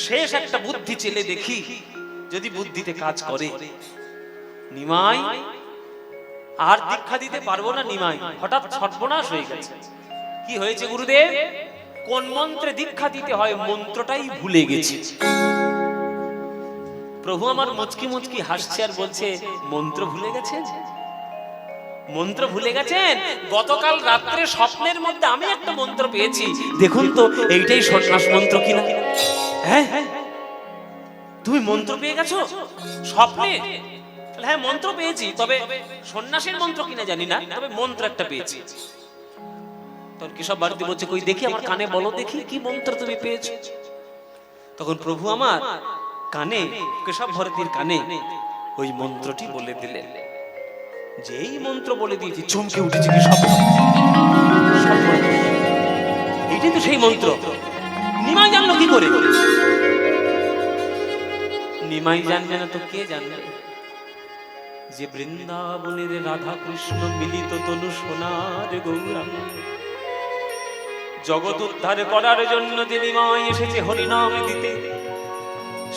শেষ একটা বুদ্ধি চেলে দেখি, যদি বুদ্ধিতে কাজ করে। নিমাই আর দীক্ষা দিতে পারবো না। নিমাই হঠাৎ সর্বনাশ হয়ে গেছে। কি হয়েছে গুরুদেব? কোন মন্ত্রে দীক্ষা দিতে হয় মন্ত্রটাই ভুলে গেছে। প্রভু আমার মুচকি মুচকি হাসছে আর বলছে, মন্ত্র ভুলে গেছেন? মন্ত্র ভুলে গেছেন? গতকাল রাত্রে স্বপ্নের মধ্যে আমি একটা মন্ত্র পেয়েছি, দেখুন তো এইটাই সন্ন্যাস মন্ত্র কিনা। হ্যাঁ, তুমি মন্ত্র পেয়ে গেছো স্বপ্নে? হ্যাঁ, মন্ত্র পেয়েছি, তবে সন্ন্যাসের মন্ত্র কিনা জানি না, তবে মন্ত্র একটা পেয়েছি। তখন কেশব ভারতী বলছে, কই দেখি, আমার কানে বলো দেখি কি মন্ত্র তুমি পেয়েছো। তখন প্রভু আমার কানে, কেশব ভারতীর কানে ওই মন্ত্রটি বলে দিলেন। যেই মন্ত্র বলে দিয়েছি, চমকে উঠেছে কি সব। এইটাই তো সেই মন্ত্র। নিমাই জানলো কি করে? নিমাই জানবে না তো কে জানবে? যে বৃন্দাবনের রাধা কৃষ্ণ মিলিত তনু সোনার গৌরাঙ্গ, জগৎ উদ্ধার করার জন্য যে নিমাই এসেছে হরিনাম দিতে,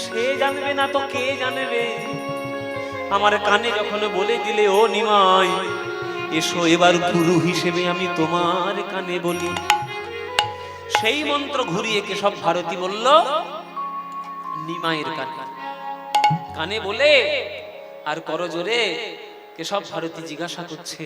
সে জানবে না তো কে জানবে? আমার কানে যখন বলে দিলে, ও নিমাই এসো এবার গুরু হিসেবে আমি তোমার কানে বলি, সেই মন্ত্র ঘুরিয়ে কেশব ভারতী বলল নিমাইয়ের কানে। কানে বলে আর করজোরে কেশব ভারতী জিজ্ঞাসা করছে,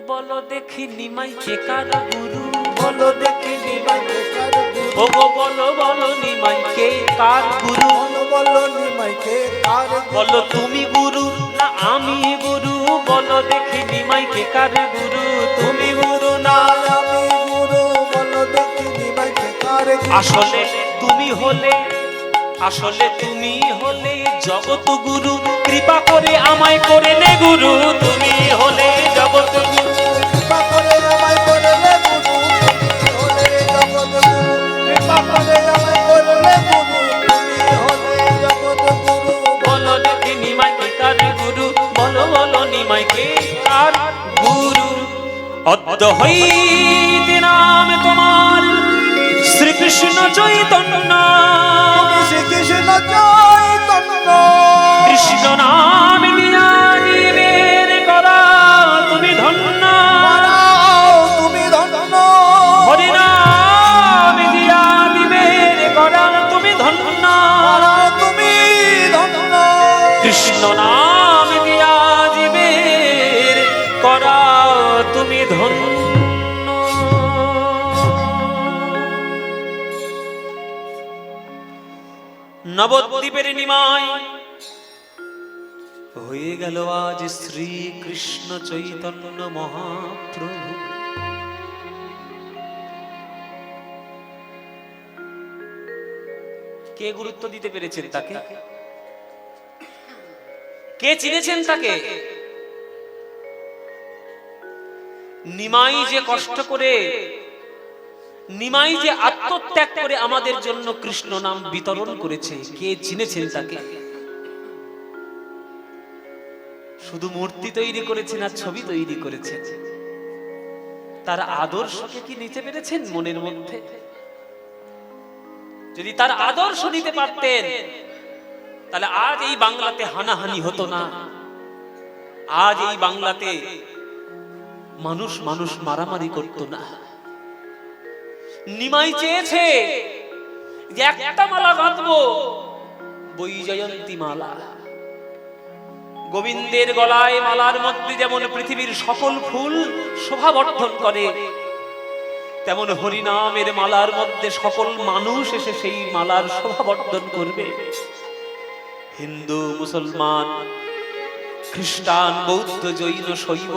বলো দেখি নিমাই কে কার গুরু?
বলো দেখি নিমাই কে কার গুরু?
ও গো বলো বলো নিমাই কে কার গুরু?
বলো বলো নিমাই কে কার গুরু?
বলো তুমি গুরু না আমি গুরু? বলো দেখি নিমাই কে কার গুরু? তুমি গুরু না
আমি গুরু, বলো দেখি নিমাই কে কার গুরু?
আসলে তুমি হলে, আসলে তুমি হলে জগৎ গুরু, কৃপা করে আমায় করে নে গুরু। তুমি হলে জগৎ গুরু,
কৃপা করে আমায় করলে গুরু। তুমি হলে জগৎ গুরু, কৃপা করে আমায় করলে গুরু। তুমি হলে জগৎ গুরু।
বলো দেখি নিমাই কে কার গুরু? বলো বলো নিমাই কে কার গুরু? অদ্য হইতে নাম তোমার শ্রীকৃষ্ণ চৈতন্য,
শ্রীকৃষ্ণ চৈতন্য।
কৃষ্ণ নাম দিয়া বের করা তুমি ধন্য,
তুমি ধন্য।
হরি নাম দিয়া বের করা তুমি ধন্য,
তুমি ধন্য।
কৃষ্ণ নাম দিয়া বের করা তুমি ধন্য। নবদ্বীপের নিমাই হয়ে গেল আজ শ্রীকৃষ্ণ চৈতন্য মহাপ্রভু। কে গুরুত্ব দিতে পেরেছেন তাকে? কে চিনেছেন তাকে? নিমাই যে কষ্ট করে, নিমাই যে আত্মত্যাগ করে আমাদের জন্য কৃষ্ণ নাম বিতরণ করেছে, কে চিনেছেন তাকে? শুধু মূর্তি তৈরি করেছেন আর ছবি তৈরি করেছেন, তার আদর্শকে কি নিতে পেরেছেন মনের মধ্যে? যদি তার আদর্শ নিতে পারতেন, তাহলে আজ এই বাংলাতে হানাহানি হতো না, আজ এই বাংলাতে মানুষ মানুষ মারামারি করতো না। নিমাই চেয়েছে যে একটা মালা গাঁথবো, বৈজয়ন্তী মালা। গোবিন্দের গলায় মালার মধ্যে যেমন পৃথিবীর সকল ফুল শোভা বর্ধন করে, তেমন হরিনামের মালার মধ্যে সকল মানুষ এসে সেই মালার শোভা বর্ধন করবে। হিন্দু, মুসলমান, খ্রিস্টান, বৌদ্ধ, জৈন, শৈব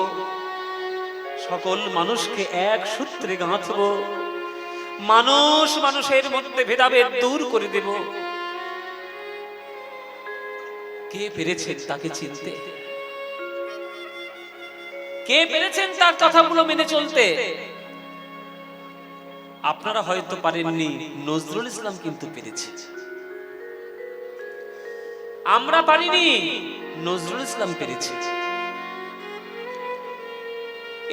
সকল মানুষকে এক সূত্রে গাঁথব, মানুষ মানুষের মধ্যে ভেদাভেদ দূর করে দেব। কে পেরেছেন তাকে চিনতে? কে পেরেছেন তার কথাগুলো মেনে চলতে? আপনারা হয়তো পারেননি, নজরুল ইসলাম কিন্তু পেরেছে। আমরা পারিনি, নজরুল ইসলাম পেরেছে।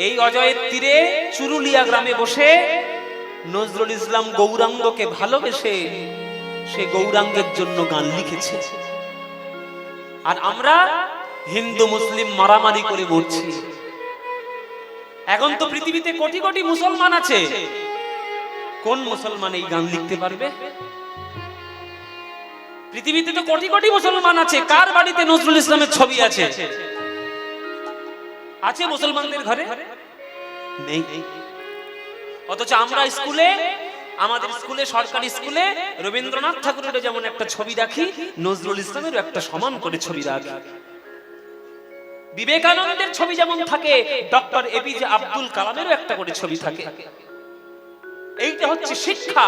এই অজয়ের তীরে চুরুলিয়া গ্রামে বসে নজরুল ইসলাম গৌরাঙ্গকে ভালোবেসে সে গৌরাঙ্গের জন্য গান লিখেছে। আর আমরা হিন্দু মুসলিম মারামারি করে মরছি। এখন তো পৃথিবীতে কোটি কোটি মুসলমান আছে, কোন মুসলমান এই গান লিখতে পারবে? পৃথিবীতে তো কোটি কোটি মুসলমান আছে, কার বাড়িতে নজরুল ইসলামের ছবি আছে? আছে মুসলমানদের ঘরে? নেই। অথচ আমরা স্কুলে, আমাদের স্কুলে, সরকারি স্কুলে রবীন্দ্রনাথ ঠাকুরের যেমন একটা ছবি রাখি, নজরুল ইসলামেরও একটা সমান করে ছবি রাখি। বিবেকানন্দের ছবি যেমন থাকে, ডক্টর এপিজে আব্দুল কালামেরও একটা করে ছবি থাকে। এইটা হচ্ছে শিক্ষা।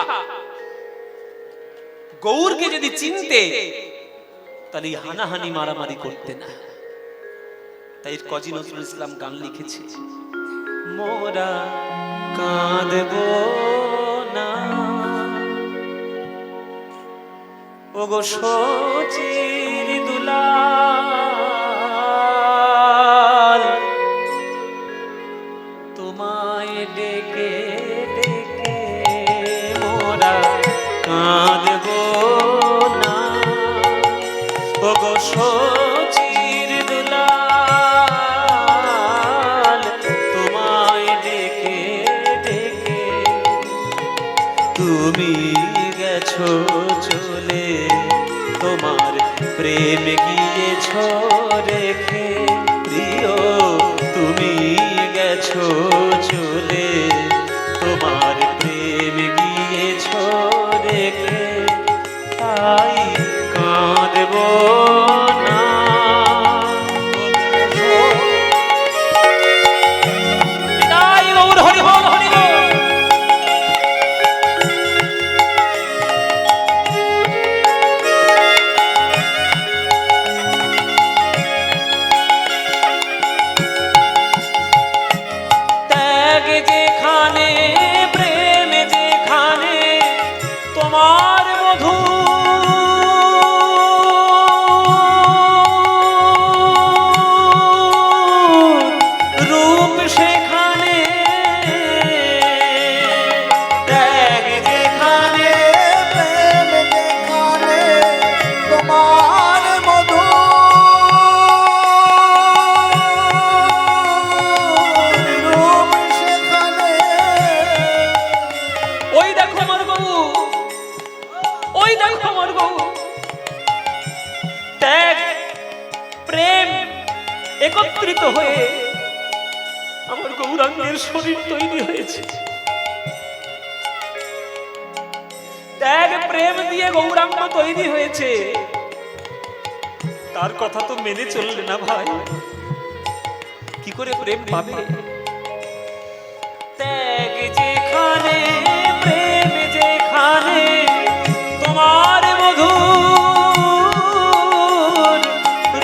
গৌরকে যদি চিনতে, তাহলে হানাহানি মারামারি করতে না। তাই কাজী নজরুল ইসলাম গান লিখেছে, মোরা কাঁদব না ওগো সচির দুলাল, তোমায় ডেকে ডেকে মোরা কাঁদব না ওগো সচির দুলাল, তোমায় ডেকে ডেকে তুমি গেছো চলে, তোমার প্রেম গিয়েছ রেখে, প্রিয় তুমি গেছো চলে, তোমার প্রেম গিয়েছ রেখে, তাই কাঁদব না। তাই গৌর হরি বল, হরি বল। ত্যাগ যেখানে, প্রেম যেখানে, তোমার মধু রূপ সেখানে, ত্যাগ যেখানে,
প্রেম যেখানে, তোমার মধু রূপ সেখানে।
ওই দেখো আমার বউ, ওই দেখো আমার বউ। ত্যাগ প্রেম একত্রিত হয়ে আমার গৌরাঙ্গের শরীর তৈরি হয়েছে। ত্যাগ প্রেম দিয়ে গৌরাঙ্গ তৈরি হয়েছে, তার কথা তো মেনে চললে না ভাই। কি করে প্রেম পাবে? ত্যাগ যেখানে, প্রেম যেখানে, তোমার মধুর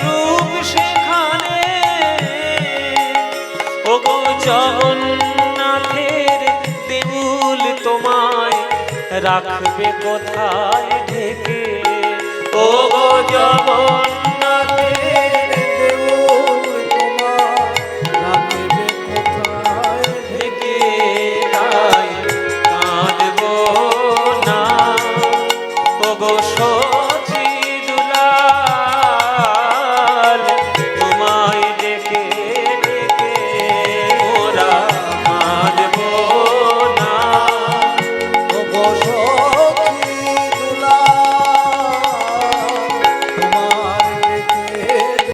রূপ সেখানে, ওগো জগন্নাথের দেউল তোমায় রাখবে কোথায় ঢেকে, ওগো জগন্নাথ